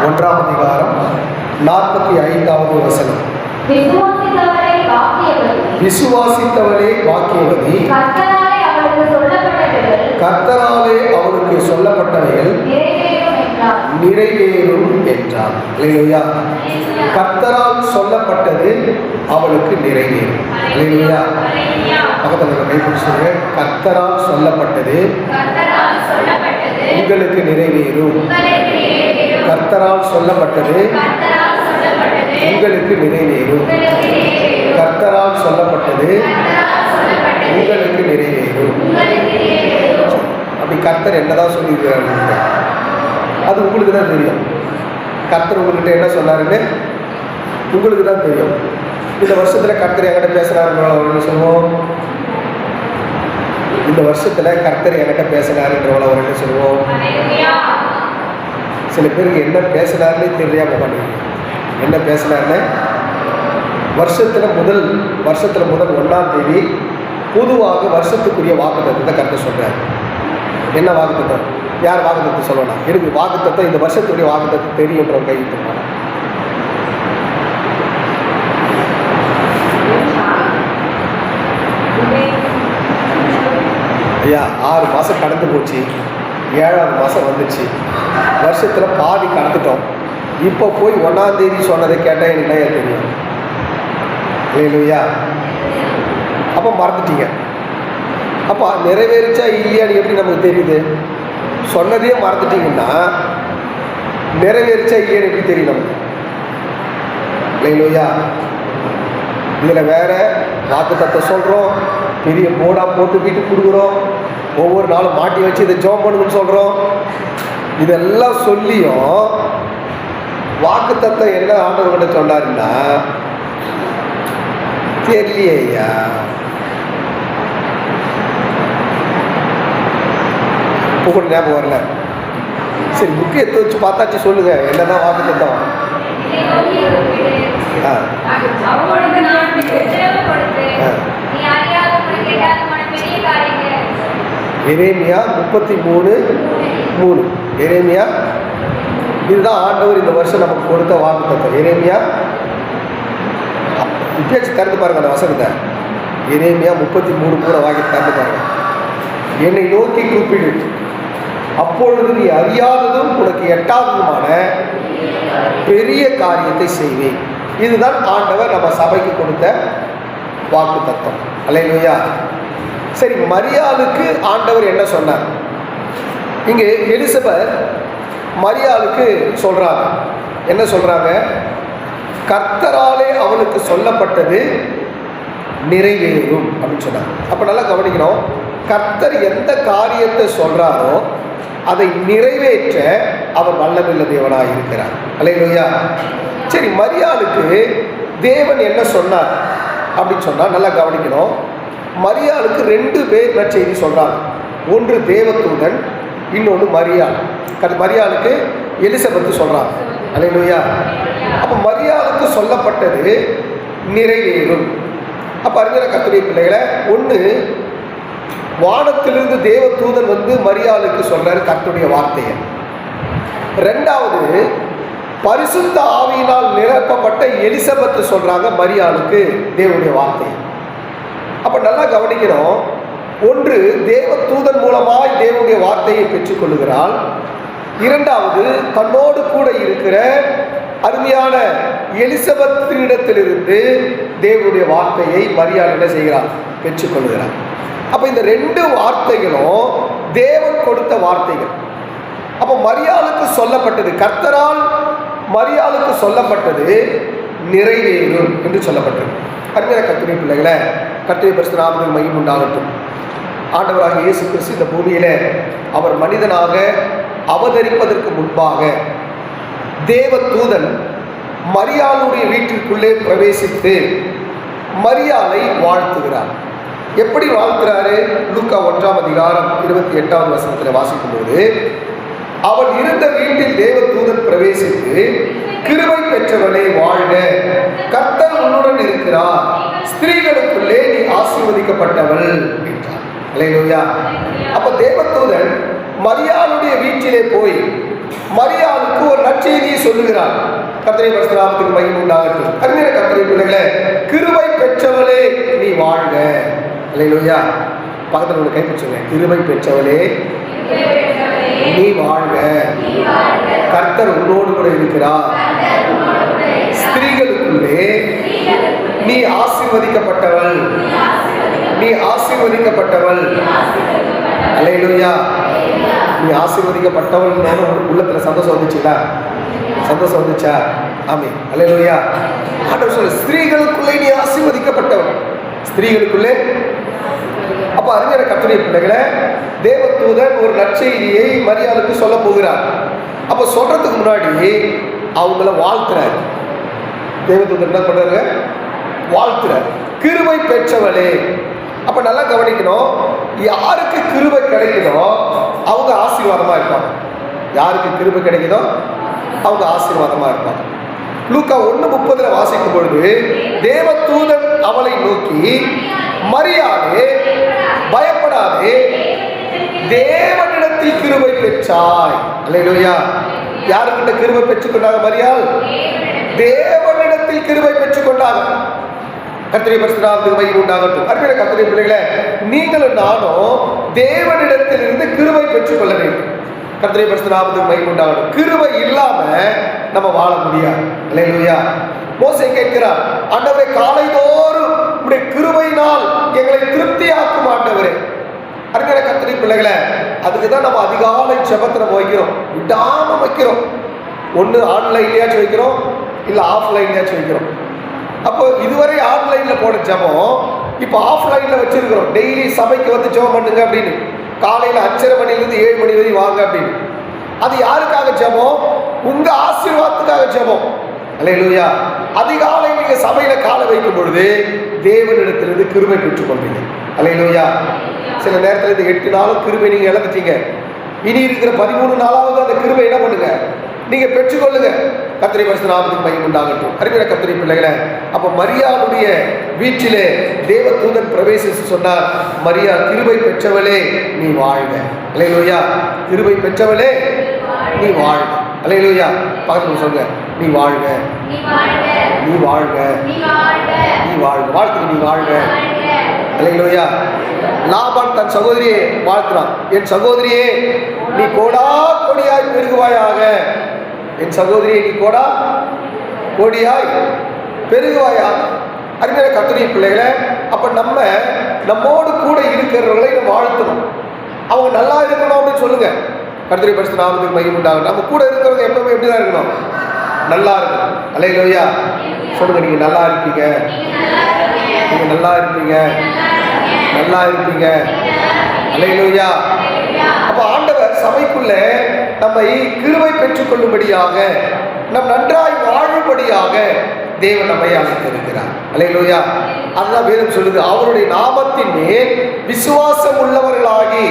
1ஆம் அதிகாரம் 45வது வசனம். விசுவாசித்தவளே பாக்கியவதி, கர்த்தராலே அவளுக்கு சொல்லப்பட்டவைகள் நிறைவேறும் என்றார். அல்லேலூயா. கர்த்தரால் சொல்லப்பட்டது அவளுக்கு நிறைவேறும். அல்லேலூயா. பக்கத்தில் பைபிள் சொல்லுங்க, கர்த்தரால் சொல்லப்பட்டது உங்களுக்கு நிறைவேறும். கர்த்தரால் சொல்லப்பட்டது உங்களுக்கு நிறைவேறும். கர்த்தரால் சொல்லப்பட்டது உங்களுக்கு நிறைவேறும். அப்படி கர்த்தர் என்னதான் சொல்லியிருக்கிறார் அது உங்களுக்கு தான் தெரியும். கர்த்தர் உங்கள்கிட்ட என்ன சொன்னாருன்னு உங்களுக்கு தான் தெரியும். இந்த வருஷத்தில் கர்த்தர் என்கிட்ட பேசுகிறாருன்றவங்க சொல்லுவோம். இந்த வருஷத்தில் கர்த்தர் என்கிட்ட பேசுகிறாருன்றவளை என்ன சொல்லுவோம். சில பேருக்கு என்ன பேசுனாருன்னே தெரியாம பண்ணுவீங்க. என்ன பேசுனாருன்னு வருஷத்தில் முதல் 1ஆம் தேதி பொதுவாக வருஷத்துக்குரிய வாக்குத்தத்தத்தை கர்த்தர் சொல்கிறார். என்ன வாக்குத்தத்தம்? யார் வாக்குத்தத்தை சொல்லலாம்? எனக்கு வாக்குத்தத்தம் இந்த வருஷத்துடைய வாக்குத்தத்தம் தெரியுன்ற கை தருவாங்க. ஐயா 6 மாதம் கடந்து போச்சு, 7ஆவது மாதம் வந்துச்சு, வருஷத்தில் பாதி கடந்துட்டோம். இப்போ போய் 1ஆம் தேதி சொன்னதை கேட்டால் எனக்கு என்ன தெரியும்? இல்லையா? அப்போ மறந்துட்டீங்க. அப்போ நிறைவேறிச்சா இல்லையான்னு எப்படி நமக்கு தெரியுது? சொன்னதே மறந்துட்டீங்கன்னா நிறைவேறிச்சா இல்லையான்னு எப்படி தெரியும் நமக்கு? இல்லையா? இதில் வேற வாக்குத்தத்தை சொல்கிறோம், பெரிய போர்டாக போட்டு வீட்டுக்கு கொடுக்குறோம், ஒவ்வொரு நாளும் மாட்டி வச்சு இதை ஜெபம் பண்ணுன்னு சொல்கிறோம். இதெல்லாம் சொல்லியும் வாக்குத்தத்தை என்ன ஆண்டவர்கிட்ட சொன்னாருன்னா தெரியலையே ஐயா. இப்போ கூட ஞாபகம் வரல. சரி, புக்கு எடுத்து வச்சு பார்த்தாச்சு, சொல்லுங்க என்னதான் வாக்குத்தத்தம். எரேமியா 33:3. எரேமியா இதுதான் ஆண்டவர் இந்த வருஷம் நமக்கு கொடுத்த வாக்குத்தத்தம். எரேமியா இப்பயாச்சும் திறந்து பாருங்க அந்த வசனத்தை. எரேமியா 33:3 வாங்கி திறந்து பாருங்க. என்னை நோக்கி கூப்பிடு, அப்பொழுது நீ அறியாததும் உனக்கு எட்டாததுமான பெரிய காரியத்தை செய்வேன். இதுதான் ஆண்டவர் நம்ம சபைக்கு கொடுத்த வாக்குத்தத்தம். அல்லேலூயா. சரி, மரியாளுக்கு ஆண்டவர் என்ன சொன்னார்? இங்கே எலிசபெத் மரியாளுக்கு சொல்றாங்க. என்ன சொல்றாங்க? கர்த்தராலே அவளுக்கு சொல்லப்பட்டது நிறைவேறும் அப்படின்னு சொன்னாங்க. அப்ப நல்லா கவனிக்கணும். கர்த்தர் எந்த காரியத்தை சொல்றாரோ அதை நிறைவேற்ற அவர் வல்லமையுள்ள தேவனாக இருக்கிறார். அல்லேலூயா. சரி, மரியாளுக்கு தேவன் என்ன சொன்னார் அப்படின்னு சொன்னா நல்லா கவனிக்கணும். மரியாளுக்கு 2 பேர் நற்செய்தி சொல்றாங்க. ஒன்று தேவதூதன், இன்னொன்று மரியாள். மரியாளுக்கு எலிசபெத் சொல்றாங்க. அல்லேலூயா. அப்ப மரியாளுக்கு சொல்லப்பட்டது நிறைவேறும். அப்ப அறிஞர கர்த்தருடைய பிள்ளைகளை, ஒன்று வானத்திலிருந்து தேவதூதன் வந்து மரியாளுக்கு சொல்றாரு கர்த்தருடைய வார்த்தையை. 2வது பரிசுத்த ஆவியினால் நிரப்பப்பட்ட எலிசபெத் சொல்றாங்க மரியாளுக்கு தேவனுடைய வார்த்தை. அப்ப நல்லா கவனிக்கணும். ஒன்று தேவதூதன் மூலமாய் தேவனுடைய வார்த்தையை பெற்றுக்கொள்ளுகிறாள். 2வது தன்னோடு கூட இருக்கிற அருமையான எலிசபெத்தினிடத்திலிருந்து தேவனுடைய வார்த்தையை மரியாள் என்ன செய்கிறார்? பெற்றுக்கொள்கிறார். அப்ப இந்த 2 வார்த்தைகளும் தேவன் கொடுத்த வார்த்தைகள். அப்ப மரியாளுக்கு சொல்லப்பட்டது, கர்த்தரால் மரியாளுக்கு சொல்லப்பட்டது நிறைவேறும் என்று சொல்லப்பட்டது. அருமையான கர்த்தருடைய பிள்ளைகளை, கர்த்தருடைய பரிசுத்த நாமத்துக்கு மகிமை உண்டாகட்டும். ஆண்டவராக இயேசு கிறிஸ்து இந்த பூமியில அவர் மனிதனாக அவதரிப்பதற்கு முன்பாக தேவதூதன் மரியாளுடைய வீட்டிற்குள்ளே பிரவேசித்து மரியாளை வாழ்த்துகிறார். எப்படி வாழ்த்துறாரு? லூக்கா 1ஆம் அதிகாரம் 28வது வசனத்தில் வாசிக்கும் போது, அவள் இருந்த வீட்டில் தேவதூதன் பிரவேசித்து, கிருபை பெற்றவளே வாழ்க, கர்த்தர் உன்னுடன் இருக்கிறார், ஸ்திரீகளுக்குள்ளே நீ ஆசீர்வதிக்கப்பட்டவள் என்றார். அல்லேலூயா. அப்ப தேவதூதன் மரியாளுடைய வீட்டிலே போய் மரியாளுக்கு ஒரு நற்செய்தி சொல்லுகிறார். கர்த்தருடைய பரிசுத்த நாமத்துக்கு மகிமை உண்டாகட்டும். அருமையான கர்த்தருடைய பிள்ளைகளே, கிருபை பெற்றவளே நீ வாழ்க. அல்லேலூயா. பக்கத்துல ஒரு கைப்பிடிச்சுங்க. கிருபை பெற்றவளே நீ வாழ்க. கர்த்தர் உன்னோடு கூட இருக்கிறார். ஸ்திரீகளுக்குள்ளே நீ ஆசீர்வதிக்கப்பட்டவள். நீ ஆசீர்வதிக்கப்பட்டவள். அல்லேலூயா. நீ ஆசீர்வதிக்கப்பட்டவள். உள்ளத்துல சந்தோஷம் வந்துச்சுங்களா? சந்தோஷம் வந்துச்சா? ஆமென். அல்லேலூயா. ஆண்டவர் சொல்ற ஸ்திரீகளுக்குள்ளே நீ ஆசீர்வதிக்கப்பட்டவள். ஸ்திரீகளுக்குள்ளே. அப்ப அருமையான கர்த்தருடைய பிள்ளைகளே, தேவதூதன் ஒரு நற்செய்தியை மரியாளுக்கு சொல்ல போகிறார். அப்ப சொல்றதுக்கு முன்னாடி அவங்கள வாழ்த்துறார். தேவதூதன் என்ன பண்றாரு? வாழ்த்துறார். கிருபை பெற்றவளே. அப்ப நல்லா கவனிக்கணும். யாருக்கு கிருபை கிடைக்குதோ அவங்க ஆசீர்வாதமா இருப்பாங்க. யாருக்கு கிருபை கிடைக்குதோ அவங்க ஆசீர்வாதமா இருப்பாங்க. லூக்கா 1:30 வாசிக்கும் பொழுது தேவதூதன் அவளை நோக்கி, மரியாளே பயப்படாதே, தேவனிடத்தில் கிருபை பெற்றாய். அல்லேலூயா. யாருக்கிட்ட கிருபை பெற்றுக்கொண்டாங்க மரியாள்? தேவனிடத்தில் கிருபை பெற்றுக்கொண்டாங்க. கர்த்தருடைய பரிசுத்த நாமத்துக்கு மகிமை உண்டாகட்டும். அருமையான கர்த்தருடைய பிள்ளைகளே, நீங்களும் நானும் தேவனிடத்தில் இருந்து கிருபை பெற்றுக்கொள்ள வேண்டும். கர்த்தருடைய பரிசுத்த நாமத்துக்கு மகிமை உண்டாகட்டும். கிருபை இல்லாம நம்ம வாழ முடியாது. அல்லேலூயா. மோசே கேட்கிறார், ஆண்டவரே காலைதோறும் உம்முடைய கிருபையினால் எங்களை திருப்தியாக்கும் ஆண்டவரே. அருமையான கர்த்தருடைய பிள்ளைகளே, அதுக்கு தான் நம்ம அதிகாலை ஜெபத்தை நம்ம வைக்கிறோம். விடாம வைக்கிறோம். ஒன்று ஆன்லைன்லயாச்சும் வைக்கிறோம், இல்லை ஆஃப்லைன்லயாச்சும் வைக்கிறோம். அப்போ இதுவரை ஆன்லைன்ல போன ஜெபம் இப்போ ஆஃப்லைன்ல வச்சிருக்கிறோம். டெய்லி சபைக்கு வந்து ஜெபம் பண்ணுங்க அப்படின்னு. காலையில் 5:30 மணிலேருந்து 7 மணி வரை வாங்க அப்படின்னு. அது யாருக்காக ஜெபம்? உங்க ஆசீர்வாதத்துக்காக ஜெபம். அல்லேலூயா. அதிகாலை நீங்க சபையில காலை வைக்கும் பொழுது தேவனிடத்திலிருந்து கிருபை பெற்றுக் கொள்வீங்க. அல்லேலூயா. சில நேரத்தில் இந்த 8 நாளும் கிருபை நீங்க இழந்துட்டீங்க. இனி இருக்கிற 13 நாளாவது அந்த கிருபை என்ன பண்ணுங்க? நீங்க பெற்றுக்கொள்ளுங்க. கர்த்தருடைய பரிசுத்த நாமத்துக்கு மகிமை உண்டாகட்டும். அருமையான கர்த்தருடைய பிள்ளைகளே, அப்ப மரியாளுடைய வீட்டிலே தேவதூதன் பிரவேசித்து சொன்னார், மரியா கிருபை பெற்றவளே நீ வாழ்க. அல்லேலூயா. கிருபை பெற்றவளே நீ வாழ்க. அல்லேலூயா. பக்கத்துல சொல்லுங்க, நீ வாழ்க, நீ வாழ்க, நீ வாழ்க. வாழ்த்து, நீ வாழ்க. அல்லேலூயா. லாபான் தன் சகோதரியை வாழ்த்துறான். என் சகோதரியே நீ கோடா கோடியாய் பெருகுவாயாக. என் சகோதரியை நீ கோடா கோடியாய் பெருகுவாயாக. அருமையான கர்த்தருடைய பிள்ளைகளை, அப்ப நம்மோடு கூட இருக்கிறவர்களை நம்ம வாழ்த்தணும். அவங்க நல்லா இருக்கணும் அப்படின்னு சொல்லுங்க. கர்த்தருடைய பரிசுத்த நாமத்துக்கு மகிமை உண்டாகட்டும். நம்ம கூட இருக்கிறவங்க எப்பவுமே எப்படிதான் இருக்கணும்? நல்லா இருக்கணும். அல்லேலூயா. சொல்லுங்க, நீங்க நல்லா இருப்பீங்க, நீங்க நல்லா இருப்பீங்க, நல்லா இருப்பீங்க. அல்லேலூயா. அப்ப ஆண்டவர் சபைக்குள்ள நம்மை கிருபை பெற்றுக் கொள்ளும்படியாக, நம் நன்றாய் வாழும்படியாக தேவன் நம்மை அழைத்திருக்கிறார். அல்லேலூயா. அதுதான் வேதம் சொல்லுது, அவருடைய நாமத்தின் மேல் விசுவாசம் உள்ளவர்களாகி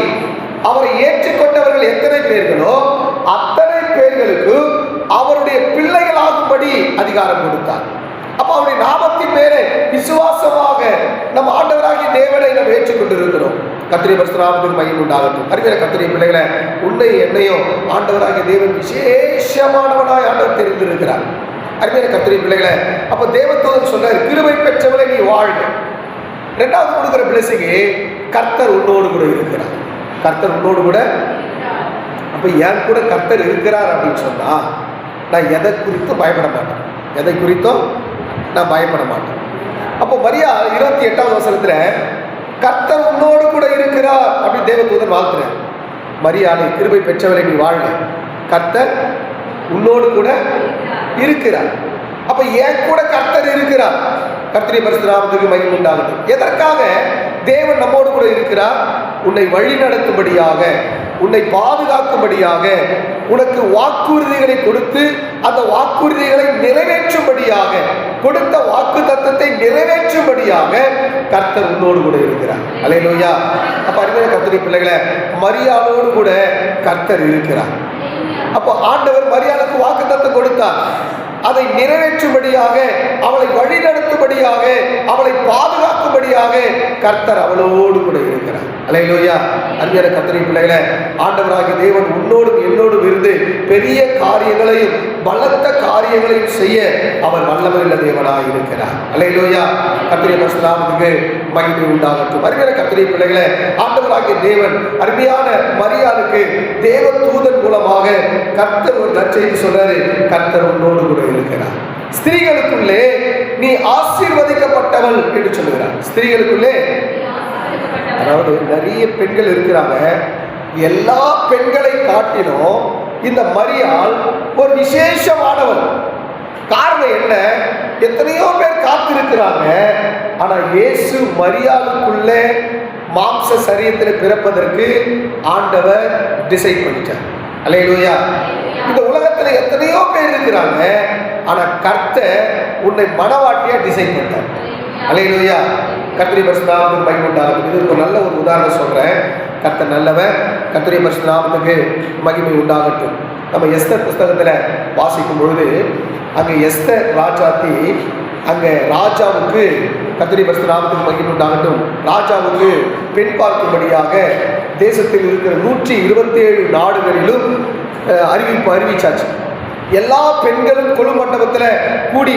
அவரை ஏற்றுக்கொண்டவர்கள் எத்தனை பேர்களோ அத்தனை பேர்களுக்கு அவருடைய பிள்ளைகளாகும்படி அதிகாரம் கொடுத்தார். அப்ப அவருடைய நாமத்தின் மேலே விசுவாசமாக நம் ஆண்டவராகிய தேவனை நாம் ஏற்றுக்கொண்டிருக்கிறோம். கர்த்தருடைய பரிசுத்த நாமத்துக்கு மகிமை உண்டாகட்டும். அருமையான கர்த்தருடைய பிள்ளைகளை, உன்னை என்னையும் ஆண்டவராகிய தேவன் விசேஷமானவனாய் ஆண்டவர் தெரிந்திருக்கிறார். அருமையான கர்த்தருடைய பிள்ளைகளை, அப்ப தேவதூதன் சொல்றார், கிருபை பெற்றவளை நீ வாழ்க. இரண்டாவது கொடுக்கிற பிளஸிங், கர்த்தர் உன்னோடு கூட இருக்கிறார். கர்த்தர் உன்னோடு கூட. அப்ப என் கூட கர்த்தர் இருக்கிறார் அப்படின்னு சொன்னா நான் எதை குறித்தும் பயப்பட மாட்டேன். எதை குறித்தும் நான் பயப்பட மாட்டேன். அப்போ மரியா 28வது வசனத்துல கர்த்தர் உன்னோடு கூட இருக்கிறார் அப்படின்னு தேவதூதன் வாழ்த்துறார். மரியாதை கிருபை பெற்றவரை நீ வாழ்க, கர்த்தர் உன்னோடு கூட இருக்கிறார். அப்ப என் கூட கர்த்தர் இருக்கிறார். கர்த்தருடைய பரிசுத்த நாமத்துக்கு மகிமை உண்டாகட்டும். எதற்காக தேவன் நம்மோடு கூட இருக்கிறார்? உன்னை வழி நடத்தும்படியாக, உன்னை பாதுகாக்கும்படியாக, உனக்கு வாக்குறுதிகளை கொடுத்து அந்த வாக்குறுதிகளை நிறைவேற்றும்படியாக, கொடுத்த வாக்கு தத்தத்தை நிறைவேற்றும்படியாக கர்த்தர் உன்னோடு கூட இருக்கிறார். அல்லேலூயா. அப்ப அருமையான கர்த்தருடைய பிள்ளைகளை, மரியாளோடு கூட கர்த்தர் இருக்கிறார். அப்போ ஆண்டவர் மரியாளுக்கு வாக்கு தத்தம் கொடுத்தார். அதை நிறைவேற்றும்படியாக, அவளை வழி நடத்தும்படியாக, அவளை பாதுகாக்கும்படியாக கர்த்தர் அவளோடு கூட இருக்கிறார். அல்லேலூயா. அருமையான கர்த்தருடைய பிள்ளைகளே, ஆண்டவராகிய தேவன் உன்னோடும் என்னோடும் இருந்து பெரிய காரியங்களையும் பலத்த காரியங்களையும் செய்ய அவர் வல்லமையுள்ள தேவனாய் இருக்கிறார். அல்லேலூயா. கர்த்தருடைய பரிசுத்த நாமத்துக்கு மகிமை உண்டாகட்டும். அருமையான கர்த்தருடைய பிள்ளைகளே, ஆண்டவராகிய தேவன் அருமையான மரியாளுக்கு தேவ தூதன் மூலமாக கர்த்தர் ஒரு நற்செய்தி சொல்றாரு. கர்த்தர் உன்னோடு கூட இருக்கிறார். ஸ்திரீகளுக்குள்ளே நீ ஆசீர்வதிக்கப்பட்டவள் என்று சொல்லுகிறார். ஸ்திரீகளுக்குள்ளே, அதாவது நிறைய பெண்கள் இருக்கிறாங்க. எல்லா பெண்களை காட்டிலும் இந்த மரியாள் ஒரு விசேஷமானவள். காரணம் என்ன? எத்தனையோ பேர் காத்திருக்கிறாங்க. ஆனா இயேசு மரியாளுக்குள்ளே மாம்ச சரீரத்தில் பிறப்பதற்கு ஆண்டவர் டிசைட் பண்ணிட்டார். அல்லேலூயா. இந்த உலகத்துல எத்தனையோ பேர் இருக்கிறாங்க. ஆனா கர்த்தர் உன்னை மனவாட்டியா டிசைன் பண்ணிட்டார். அல்லேலூயா. கர்த்தருடைய பரிசுத்த நாமத்துக்கு மகிமை உண்டாகட்டும். இது ஒரு நல்ல ஒரு உதாரணம் சொல்றேன். கர்த்தர் நல்லவர். கர்த்தருடைய பரிசுத்த நாமத்துக்கு மகிமை உண்டாகட்டும். நம்ம எஸ்தர் புஸ்தகத்துல வாசிக்கும் பொழுது அங்கே எஸ்தர் ராஜாத்தி அங்கே ராஜாவுக்கு, கர்த்தருடைய பரிசுத்த நாமத்துக்கு மகிமை உண்டாகட்டும், ராஜாவுக்கு பெண் பார்க்கும்படியாக தேசத்தில் இருக்கிற 127 நாடுகளிலும் அறிவிச்சாச்சு. எல்லா பெண்களும் கொலு மண்டபத்தில் கூடி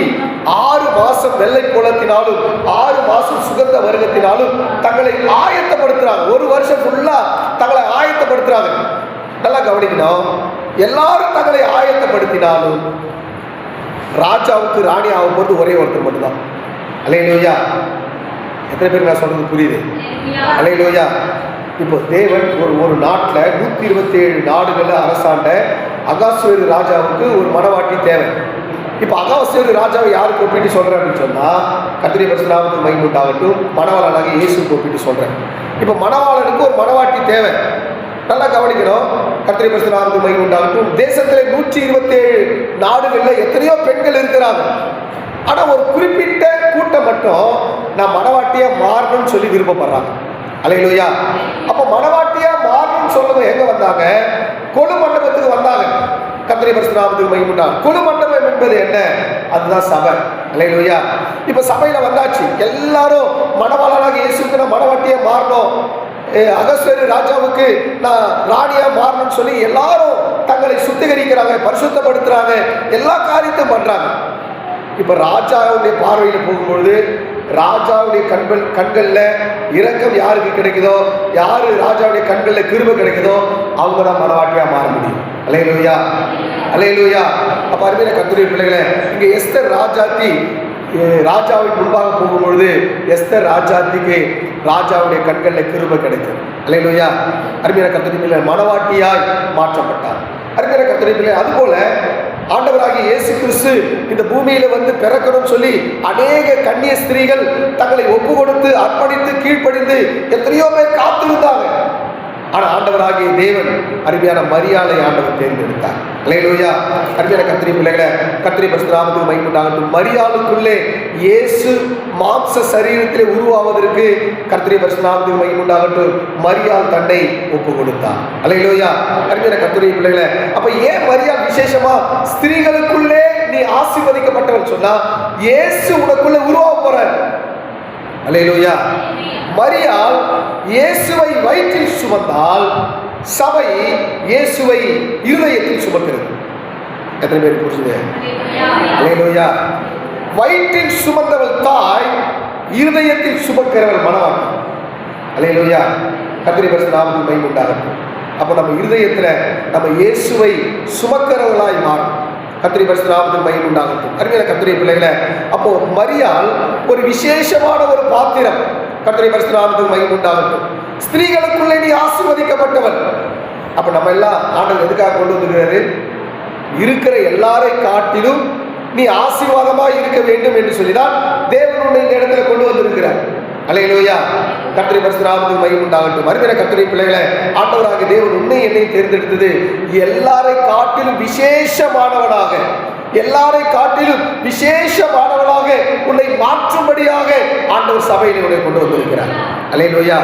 6 மாசம் வெள்ளை கோலத்தினாலும் 6 மாசம் சுகந்த வருகத்தினாலும் தங்களை ஆயத்தப்படுத்துறாங்க. 1 வருஷம் ஃபுல்லா தங்களை ஆயத்தப்படுத்துறாங்க. நல்லா கவனிக்கணும். எல்லாரும் தங்களை ஆயத்தப்படுத்தினாலும் ராஜாவுக்கு ராணி ஆகும்போது ஒரே ஒருத்தர் மட்டும்தான். அல்லேலூயா. எத்தனை பேர் நான் சொல்றது புரியுது? அல்லேலூயா. இப்போ தேவன் ஒரு நாட்டில் 127 நாடுகளில் அரசாண்ட அகாஸ்வேரு ராஜாவுக்கு ஒரு மனவாட்டி தேவை. இப்போ அகாஸ்வேரு ராஜாவை யாருக்கு ஒப்பிட்டு சொல்கிறேன் அப்படின்னு சொன்னால், கர்த்தருடைய பரிசுத்த நாமத்துக்கு மகிமை உண்டாகட்டும், மணவாளனாக இயேசுக்கு ஒப்பிட்டு சொல்கிறேன். இப்போ மணவாளனுக்கு ஒரு மனவாட்டி தேவை. நல்லா கவனிக்கணும். கர்த்தருடைய பரிசுத்த நாமத்துக்கு மகிமை உண்டாகட்டும். தேசத்தில் 127 நாடுகளில் எத்தனையோ பெண்கள் இருக்கிறாங்க. ஆனால் ஒரு குறிப்பிட்ட கூட்டம் மட்டும் நான் மனவாட்டியா மாறணும்னு சொல்லி விருப்பப்படுறாங்க. அல்லேலூயா. அப்போ மனவாட்டியா மாறணும்னு சொல்லவும் எங்க வந்தாங்க? கொலு மண்டபத்துக்கு வந்தாங்க. கர்த்தருடைய பரிசுத்த நாமத்துக்கு மகிமை உண்டாகட்டும். கொலு மண்டபம் என்பது என்ன? அதுதான் சபை. அல்லேலூயா. இப்போ சபையில வந்தாச்சு. எல்லாரும் மணவாளனாக இயேசுக்கு நான் மனவாட்டியா மாறணும், அகஸ்வேரு ராஜாவுக்கு நான் ராணியா மாறணும்னு சொல்லி எல்லாரும் தங்களை சுத்திகரிக்கிறாங்க, பரிசுத்தப்படுத்துறாங்க, எல்லா காரியத்தையும் பண்றாங்க. இப்ப ராஜாவுடைய பார்வையில் போகும்பொழுது ராஜாவுடைய கண்களில் இரக்கம் யாருக்கு கிடைக்குதோ, யாரு ராஜாவுடைய கண்களில் கிருபை கிடைக்குதோ அவங்க தான் மனவாட்டியா மாற முடியும். அல்லேலூயா. அல்லேலூயா. அப்ப அருமையான கர்த்தருடைய பிள்ளைகளே, இங்க எஸ்தர் ராஜாத்தி ராஜாவின் முன்பாக போகும்பொழுது எஸ்தர் ராஜாத்திக்கு ராஜாவுடைய கண்களில் கிருபை கிடைத்தது. அல்லேலூயா. அருமையான கர்த்தருடைய பிள்ளைகளே, மனவாட்டியாய் மாற்றப்பட்டார். அருமையான கர்த்தருடைய பிள்ளைகளே, அதுபோல ஆண்டவராகிய இயேசு கிறிஸ்து இந்த பூமியில வந்து பிறக்கணும்னு சொல்லி அநேக கன்னிய ஸ்திரீகள் தங்களை ஒப்பு கொடுத்து அர்ப்பணித்து கீழ்ப்படிந்து எத்தனையோ பேர் காத்திருந்தாங்க. ஆனா ஆண்டவராகிய தேவன் அருமையான மரியாளை ஆண்டவர் தேர்ந்தெடுத்தார். அல்லேலூயா. அருமையான கர்த்தருடைய பிள்ளைகளே, கர்த்தருடைய பரிசுத்த நாமத்துக்கு மகிமை உண்டாகட்டும். மரியாளுக்குள்ளே இயேசு மாம்ச சரீரத்திலே உருவாவதற்கு கர்த்தருடைய பரிசுத்த நாமத்துக்கு மகிமை உண்டாகட்டும், மரியாள் தன்னை ஒப்பு கொடுத்தார். அல்லேலூயா. அருமையான கர்த்தருடைய பிள்ளைகளே, அப்ப ஏன் மரியாள் விசேஷமா ஸ்திரீகளுக்குள்ளே நீ ஆசீர்வதிக்கப்பட்டவன் சொன்னா, இயேசு உனக்குள்ள உருவாக போறார். அல்லேலூயா. மரியாள் இயேசுவை வயிற்றில் சுமந்தால் சபை இயேசுவை இருதயத்தில் சுமக்கிறது. எத்தனை பேர் புரிஞ்சுது? அல்லேலூயா. வயிற்றில் சுமந்தவள் தாய், இருதயத்தில் சுமக்கிறவள் மனவாட்டி. அல்லேலூயா. கர்த்தருடைய பரிசுத்த நாமத்துக்கு மகிமை உண்டாகட்டும். அப்போ நம்ம இருதயத்துல நம்ம இயேசுவை சுமக்கிறவர்களாய் மாறும். கர்த்தருடைய பரிசுத்த நாமத்துக்கு மகிமை உண்டாகட்டும். அருமையான கர்த்தருடைய பிள்ளைகளே, அப்போ மரியாள் ஒரு விசேஷமான ஒரு பாத்திரம். கர்த்தருடைய பரிசுத்த நாமத்துக்கு மகிமை உண்டாகட்டும். ஸ்திரீகளுக்குள்ளே நீ ஆசீர்வதிக்கப்பட்டவன். அப்ப நம்ம எல்லாம் ஆண்டவர் எதுக்காக கொண்டு வந்துருக்காரு? இருக்கிற எல்லாரை காட்டிலும் நீ ஆசீர்வாதமா இருக்க வேண்டும் என்று சொல்லிதான் தேவன் உன்னை இந்த இடத்துல கொண்டு வந்திருக்கிறார். அல்லேலூயா. கர்த்தருடைய பரிசுத்த நாமத்துக்கு மகிமை உண்டாகட்டும். அருமையான கர்த்தருடைய பிள்ளைகளே, ஆண்டவராகிய தேவன் உன்னை என்னை தேர்ந்தெடுத்தது எல்லாரை காட்டிலும் விசேஷமானவனாக, எல்லாரை காட்டிலும் விசேஷமானவனாக உன்னை மாற்றும்படியாக ஆண்டவர் சபையில் உன்னை கொண்டு வந்திருக்கிறார். அல்லேலூயா.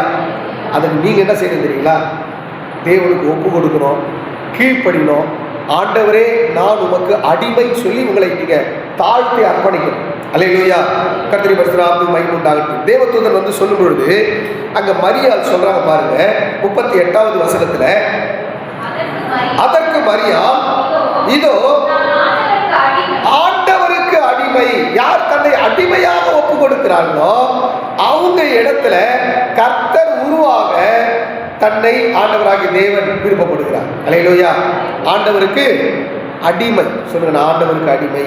அதுக்கு நீங்க என்ன செய்யணும் தெரியுங்களா? தேவனுக்கு ஒப்பு கொடுக்கணும், கீழ்ப்படினோம், ஆண்டவரே நான் உமக்கு அடிமை சொல்லி உங்களை நீங்க தாழ்த்தி அர்ப்பணிக்கணும். அல்லேலூயா. கர்த்தருடைய பரிசுத்த நாமத்துக்கு மகிமை உண்டாகட்டும். தேவதூதன் வந்து சொல்லும் பொழுது அங்க மரியாள் சொல்றாங்க பாருங்க, 38வது வசனத்துல, அதற்கு மரியாள் இதோ ஆண்டவருக்கு அடிமை. யார் தன்னை அடிமையாக ஒப்பு கொடுக்கிறார்களோ அவங்க இடத்துல கர்த்தர் உருவாக தன்னை ஆண்டவராகிய தேவன் விருப்பப்படுகிறார். அல்லேலூயா. ஆண்டவருக்கு அடிமை சொல்லுங்க, நான் ஆண்டவருக்கு அடிமை.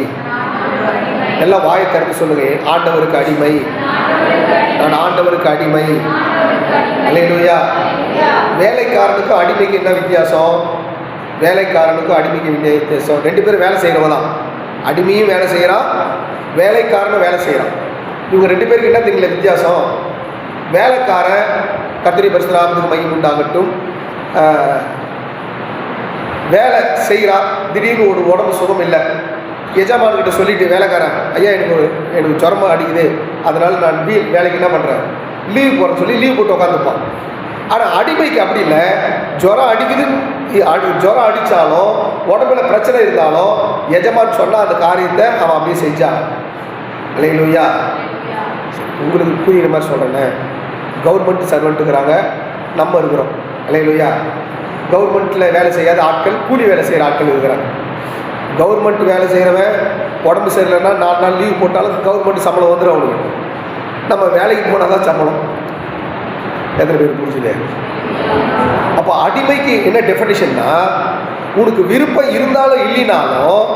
எல்லாம் வாயை திறந்து சொல்லுங்க, ஆண்டவருக்கு அடிமை, நான் ஆண்டவருக்கு அடிமை. அல்லேலூயா. வேலைக்காரனுக்கும் அடிமைக்கு என்ன வித்தியாசம்? வேலைக்காரனுக்கும் அடிமைக்கு வித்தியாசம். 2 பேரும் வேலை செய்கிறவங்க தான். அடிமையும் வேலை செய்கிறான், வேலைக்காரனும் வேலை செய்கிறான். இவங்க 2 பேருக்கு என்ன தெரியல வித்தியாசம்? வேலைக்காரன் கர்த்தருடைய பரிசுத்த நாமத்துக்கு மகிமை உண்டாகட்டும், வேலை செய்கிறான். திடீர்னு ஒரு உடம்பு சுகம் இல்லை, எஜமான்கிட்ட சொல்லிட்டு வேலைக்காரன், ஐயா எனக்கு ஜுரமாக அடிக்குது, அதனால நான் வேலைக்கு என்ன பண்ணுறேன், லீவ் போகிறேன்னு சொல்லி லீவ் போட்டு உட்காந்துப்பான். ஆனால் அடிமைக்கு அப்படி இல்லை. ஜுரம் அடிக்குது, ஜுரம் அடித்தாலும் உடம்புல பிரச்சனை இருந்தாலும் எஜமான் சொன்னால் அந்த காரியத்தை அவன் அப்படியே செஞ்சான். அல்லேலூயா. உங்களுக்கு புரியுற மாதிரி சொல்கிறேன்னு, கவர்மெண்ட் சர்வெண்ட்டுங்கிறாங்க, நம்ம இருக்கிறோம். அல்லேலூயா. கவர்மெண்ட்டில் வேலை செய்யாத ஆட்கள், கூலி வேலை செய்கிற ஆட்கள் இருக்கிறாங்க. கவர்மெண்ட் வேலை செய்கிறவன் உடம்பு சரியில்லைன்னா 4 நாள் லீவ் போட்டாலும் கவர்மெண்ட் சம்பளம் வந்துடும் அவனுக்கு. நம்ம வேலைக்கு போனால் தான் சம்பளம். எத்தனை பேர் புரிஞ்சுது? அப்போ அடிமைக்கு என்ன டெஃபினிஷன்னா, உனக்கு விருப்பம் இருந்தாலும் இல்லைனாலும்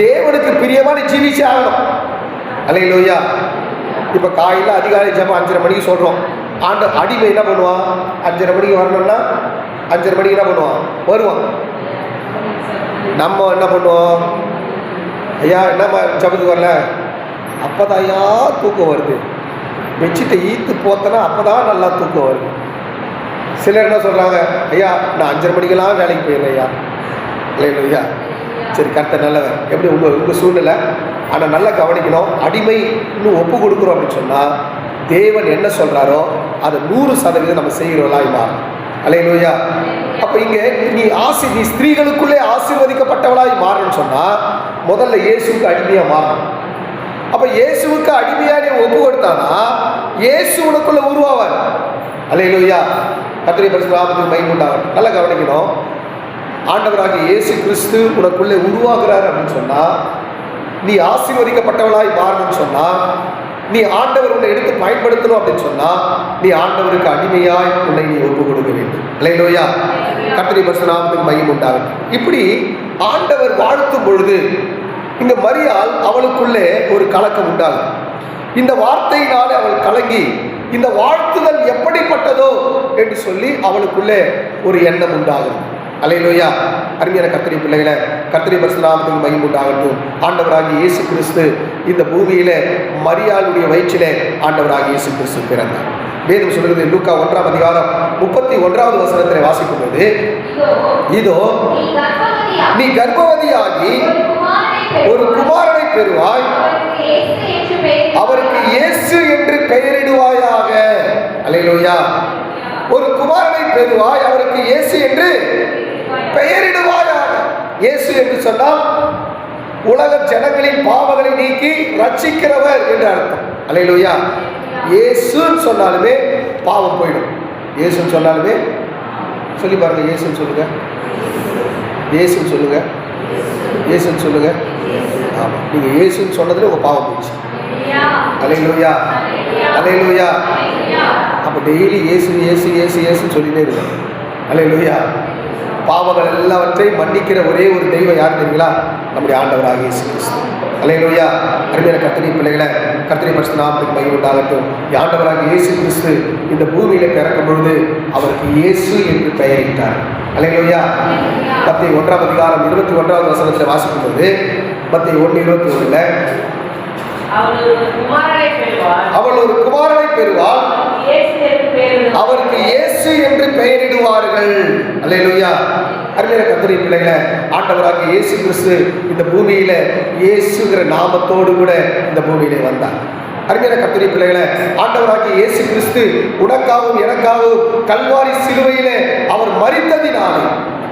தேவனுக்கு பிரியமான ஜீவிச்சே ஆகணும். அல்லேலூயா. இப்போ காலையில் அதிகாலை ஜெபம் 5:30 மணிக்கு சொல்கிறோம். அடிமை என்ன பண்ணுவான்? 5:30 மணிக்கு வரணும்னா 5:30 மணிக்கு என்ன பண்ணுவான்? வருவான். நம்ம என்ன பண்ணுவோம்? ஐயா என்னம்மா ஜபத்துக்கு வரல? அப்போ தான் ஐயா தூக்கம் வருது, பெட்ஷீட்டை ஈத்து போத்தனா அப்போ தான் நல்லா தூக்கம் வருது. சிலர் என்ன சொல்கிறாங்க, ஐயா நான் 5:30 மணிக்கெல்லாம் வேலைக்கு போயிடுறேன் ஐயா. இல்லையா? சரி, கர்த்தர் நல்லவன். எப்படி உங்கள் சூழ்நிலை. ஆனால் நல்லா கவனிக்கணும். அடிமை இன்னும் ஒப்பு கொடுக்குறோம் அப்படின்னு சொன்னால் தேவன் என்ன சொல்கிறாரோ அதை 100% நம்ம செய்கிறவர்களாய் மாறும். அல்லேலூயா. அப்போ இங்கே நீ ஸ்திரீகளுக்குள்ளே ஆசீர்வதிக்கப்பட்டவளாய் மாறணும்னு சொன்னால் முதல்ல இயேசுவுக்கு அடிமையாக மாறணும். அப்போ இயேசுவுக்கு அடிமையாக நீ ஒப்பு கொடுத்தானா இயேசு உனக்குள்ள உருவாவார். அல்லேலூயா. கர்த்தருடைய பரிசுத்த நாமத்துக்கு மகிமை உண்டாகட்டும். நல்லா கவனிக்கணும். ஆண்டவராகிய இயேசு கிறிஸ்து உனக்குள்ளே உருவாகிறார் அப்படின்னு சொன்னால், நீ ஆசீர்வதிக்கப்பட்டவளாய் மாறணும்னு சொன்னால், நீ ஆண்டவர் உன்னை எடுத்து பயன்படுத்தணும் அப்படின்னு சொன்னால், நீ ஆண்டவருக்கு அடிமையாய் உன்னை நீ ஒப்பு கொடுக்க வேண்டும். அல்லேலூயா. கர்த்தருடைய பரிசுத்த நாமத்துக்கு மகிமை உண்டாகட்டும். இப்படி ஆண்டவர் வாழ்த்தும் பொழுது இந்த மரியாள் அவளுக்குள்ளே ஒரு கலக்கம் உண்டாகும். இந்த வார்த்தையினாலே அவள் கலங்கி இந்த வாழ்த்துதல் எப்படிப்பட்டதோ என்று சொல்லி அவளுக்குள்ளே ஒரு எண்ணம் உண்டாகும். அல்லேலூயா. அருமையான கர்த்தருடைய பிள்ளைகளை, கர்த்தருடைய பரிசுத்த நாமத்துக்கு மகிமை உண்டாகட்டும். ஆண்டவராகிய இயேசு கிறிஸ்து இந்த பூமியில மரியாளுடைய வயிற்றிலே ஆண்டவராகிய இயேசு கிறிஸ்து பிறந்தார். வேதம் சொல்கிறது லூக்கா 1ஆம் அதிகாரம் 31வது வசனத்தில் வாசிக்கும் போது, இதோ நீ கர்ப்பவதியாகி ஒரு குமாரனை பெறுவாய், அவருக்கு இயேசு என்று பெயரிடுவாயாக. அல்லேலூயா. ஒரு குமாரனை பெறுவாய், அவருக்கு இயேசு என்று பெயரிடுவாயாக. இயேசு என்று சொன்னால் உலக ஜனங்களின் பாவங்களை நீக்கி ரட்சிக்கிறவர் என்று அர்த்தம். அல்லேலூயா. இயேசுன்னு சொன்னாலுமே பாவம் போயிடும். இயேசுன்னு சொன்னாலுமே சொல்லி பாருங்க, இயேசுன்னு சொல்லுங்க, இயேசுன்னு சொல்லுங்க, இயேசுன்னு சொல்லுங்க. ஆமாம், நீங்கள் இயேசுன்னு சொன்னதுல உங்கள் பாவம் போயிடுச்சு. அல்லேலூயா. அல்லேலூயா. அப்போ டெய்லி இயேசு இயேசு இயேசு இயேசுன்னு சொல்லிட்டே இருக்கோம். அல்லேலூயா. பாவங்கள் எல்லாவற்றையும் மன்னிக்கிற ஒரே ஒரு தெய்வம் யார் தெரியுங்களா? நம்முடைய ஆண்டவராகிய இயேசு கிறிஸ்து. அல்லேலூயா. அருமையான கர்த்தருடைய பிள்ளைகளை, கர்த்தருடைய பரிசுத்த நாமத்துக்கு மகிமை உண்டாகட்டும். ஆண்டவராகிய இயேசு கிறிஸ்து இந்த பூமியில பிறக்கும் பொழுது அவருக்கு இயேசு என்று பெயரிட்டார். அல்லேலூயா. மத்தேயு 1ஆம் அதிகாரம் 21வது வசனத்தில் வாசிக்கும் போது, மத்தேயு 1:21 அவள் ஒரு குமாரனை பெறுவாள், அவருக்கு இயேசு என்று பெயரிடுவார்கள். அல்லேலூயா. அருமையான கர்த்தருடைய பிள்ளைகளை, ஆண்டவராகிய இயேசு கிறிஸ்து இந்த பூமியில இயேசுங்கிற நாமத்தோடு கூட இந்த பூமியிலே வந்தார். அருமையான கர்த்தருடைய பிள்ளைகளை, ஆண்டவராகிய இயேசு கிறிஸ்து உனக்காகவும் எனக்காகவும் கல்வாரி சிலுவையிலே அவர் மரித்ததினாலே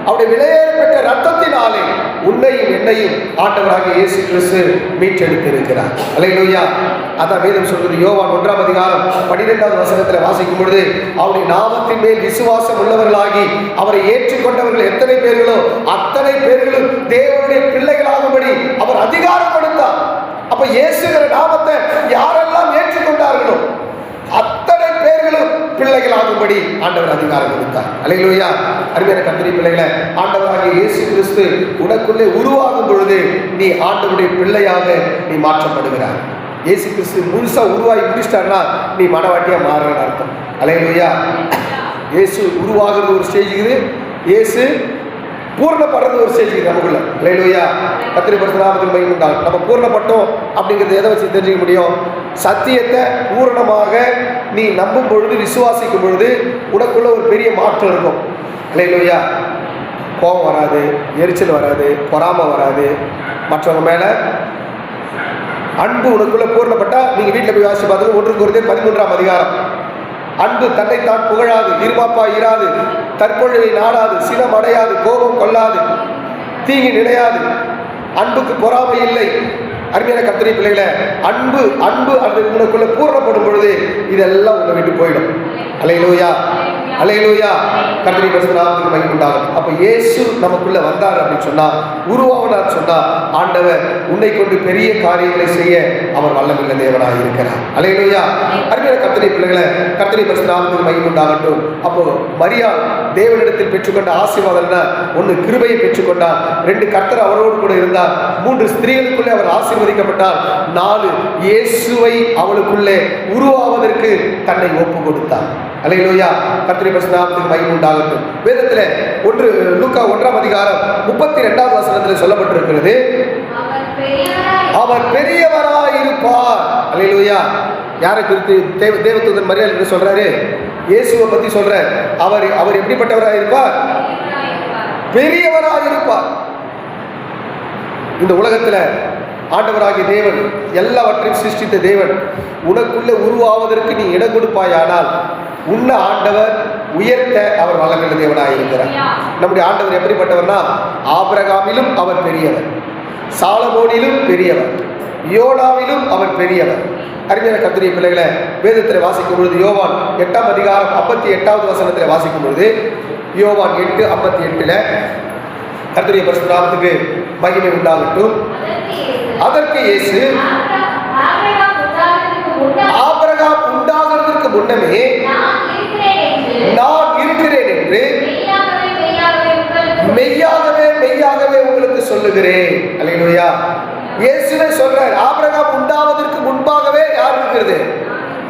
அவருடைய விலையேற பெற்ற ரத்தத்தினாலே உன்னையும் என்னையும் ஆண்டவராகிய இயேசு கிறிஸ்து மீட்டெடுத்திருக்கிறார். அல்லேலூயா. அதான் வேதம் சொல்றது. யோவான் 1ஆம் அதிகாரம் 12வது வசனத்தில் வாசிக்கும் பொழுது, அவருடைய நாமத்தின் மேல் விசுவாசம் உள்ளவர்களாகி அவரை ஏற்றுக்கொண்டவர்கள் எத்தனை பேர்களோ அத்தனை பேர்களும் தேவனுடைய பிள்ளைகளாகும்படி அவர் அதிகாரம் கொடுத்தார். அப்ப இயேசுங்கிற நாமத்தை யாரெல்லாம் ஏற்றுக்கொண்டார்களோ அத்தனை பேர்களும் பிள்ளைகளாகும்படி ஆண்டவர் அதிகாரம் கொடுத்தார். அல்லேலூயா. அருமையான கர்த்தருடைய பிள்ளைகளை, ஆண்டவராகிய இயேசு கிறிஸ்து உனக்குள்ளே உருவாகும் பொழுது நீ ஆண்டவருடைய பிள்ளையாக நீ மாற்றப்படுகிறார். இயேசு கிறிஸ்து முழுசா உருவாகி முடிச்சிட்டார்னா நீ மனவாட்டியா மாறுறன்னு அர்த்தம். அல்லேலூயா. இயேசு உருவாகிறது ஒரு ஸ்டேஜுக்கு, இயேசு பூர்ணப்படுறது ஒரு ஸ்டேஜுக்கு நமக்குள்ள. அல்லேலூயா. கர்த்தருடைய பரிசுத்த நாமத்துக்கு மகிமை உண்டாகட்டும். நம்ம பூர்ணப்பட்டோம் அப்படிங்கிறது எதை வச்சு தெரிஞ்சுக்க முடியும்? சத்தியத்தை பூரணமாக நீ நம்பும் பொழுது, விசுவாசிக்கும் பொழுது உனக்குள்ள ஒரு பெரிய மாற்றம் இருக்கும். அல்லேலூயா. கோபம் வராது, எரிச்சல் வராது, பொறாமை வராது, மற்றவங்க மேல அன்பு உனக்குள்ள பூர்ணப்பட்டா. நீங்க வீட்டில் போய் வாசி பார்த்து 1 கொரிந்தியர் 13ஆம் அதிகாரம். அன்பு தன்னைத்தான் புகழாது, இருமாப்பா இராது, தற்பொழுதை நாடாது, சினம் அடையாது, கோபம் கொள்ளாது, தீங்கி நினையாது, அன்புக்கு பொறாமை இல்லை. அருமையான கர்த்தருடைய பிள்ளைகளை, அன்பு அன்பு அது உனக்குள்ள பூர்ணப்படும் பொழுது இதெல்லாம் உன்னை விட்டு போயிடும். அல்லேலூயா. அல்லேலூயா. கர்த்தருடைய பரிசுத்த நாமத்துக்கு மகிமை உண்டாகட்டும். அப்ப இயேசு நமக்குள்ள வந்தார் அப்படின்னு சொன்னா, உருவாவனார் சொன்னா, ஆண்டவர் உன்னை கொண்டு பெரிய காரியங்களை செய்ய அவர் வல்லமையுள்ள தேவனாக இருக்கிறார். அல்லேலூயா. அருமையான கர்த்தருடைய பிள்ளைகளை, கர்த்தருடைய பரிசுத்த நாமத்துக்கு மகிமை உண்டாகட்டும். அப்போ மரியாள் தேவனிடத்தில் பெற்றுக்கொண்ட ஆசீர்வாதம்னா, 1 கிருபையை பெற்றுக்கொண்டார், 2 கர்த்தர் அவரோடு கூட இருந்தார், 3 ஸ்திரீகளுக்குள்ளே அவர் ஆசீர்வதிக்கப்பட்டார், 4 இயேசுவை அவளுக்குள்ளே உருவாவதற்கு தன்னை ஒப்பு கொடுத்தார். அல்லேலூயா. கர்த்தருடைய பரிசுத்த நாமத்துக்கு மகிமை உண்டாகட்டும். வேதத்திலே லூக்கா 1ஆம் அதிகாரம் 32வது வசனத்தில் சொல்லப்பட்டிருக்கிறது, அவர் பெரியவராயிருப்பார். அல்லேலூயா. யாரை குறித்து? தேவதூதன் மரியாள் என்று சொல்றாரு, இயேசுவை பத்தி சொல்ற. அவர் எப்படிப்பட்டவராக இருப்பார்? பெரியவராயிருப்பார். இந்த உலகத்துல ஆண்டவராகிய தேவன், எல்லாவற்றையும் சிருஷ்டித்த தேவன், உனக்குள்ள உருவாவதற்கு நீ இடம் கொடுப்பாயானால் உன்னை ஆண்டவர் உயர்த்த அவர் வல்லமையுள்ள தேவனாக இருக்கிறார். நம்முடைய ஆண்டவர் எப்படிப்பட்டவர்னா, ஆபிரகாமிலும் அவர் பெரியவர், சாலமோனிலும் பெரியவர், யோனாவிலும் அவர் பெரியவர். அருமையான கர்த்தருடைய பிள்ளைகளை, வேதத்தில் வாசிக்கும் பொழுது யோவான் 8ஆம் அதிகாரம் 58வது வசனத்தில் வாசிக்கும் பொழுது, யோவான் 8:58 கர்த்தருடைய பரிசுத்த நாமத்துக்கு மகிமை உண்டாகட்டும். அதற்கு இயேசு, ஆபிரகாம் உண்டாகிறதுக்கு முன்னமே நான் இருக்கிறேன் என்று மெய்யாகவே மெய்யாகவே உங்களுக்கு சொல்லுகிறேன். அல்லேலூயா. இயேசுவே சொல்றார், ஆபிரகாம் உண்டாவதற்கு முன்பாகவே யார் இருக்கிறது?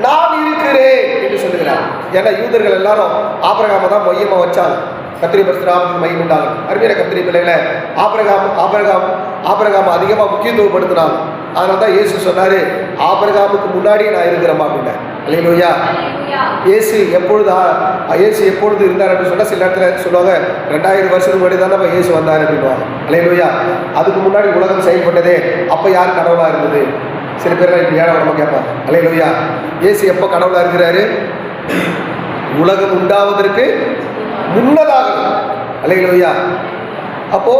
நான் இருக்கிறேன் என்று சொல்லுகிறார். ஏன்னா யூதர்கள் எல்லாரும் ஆபிரகாமை தான் மையமா வச்சாங்க. கர்த்தருடைய பரிசுத்த நாமத்துக்கு மகிமை உண்டாகட்டும். அருமையான கர்த்தருடைய பிள்ளைகளை, ஆபிரகாம் அதிகமாக முக்கியத்துவப்படுத்தினாங்க. அதனால தான் இயேசு சொன்னாரு, ஆபிரகாமுக்கு முன்னாடி நான் இருக்கிறேன் அப்படின்னா. அல்லேலூயா. இயேசு எப்பொழுது இருந்தார் அப்படின்னு சொன்னா, சில இடத்துல சொல்லுவாங்க 2000 வருஷத்துக்கு முன்னாடி தானே இயேசு வந்தார் அப்படின்வாங்க. அல்லேலூயா. அதுக்கு முன்னாடி உலகம் செயல்பட்டதே, அப்ப யார் கடவுளா இருந்தது? சில பேர் இப்படி ஏழை நம்ம கேட்பாங்க. அல்லேலூயா. இயேசு எப்போ கடவுளா இருக்கிறாரு? உலகம் உண்டாவதற்கு முன்னதாக. அல்லேலூயா. அப்போ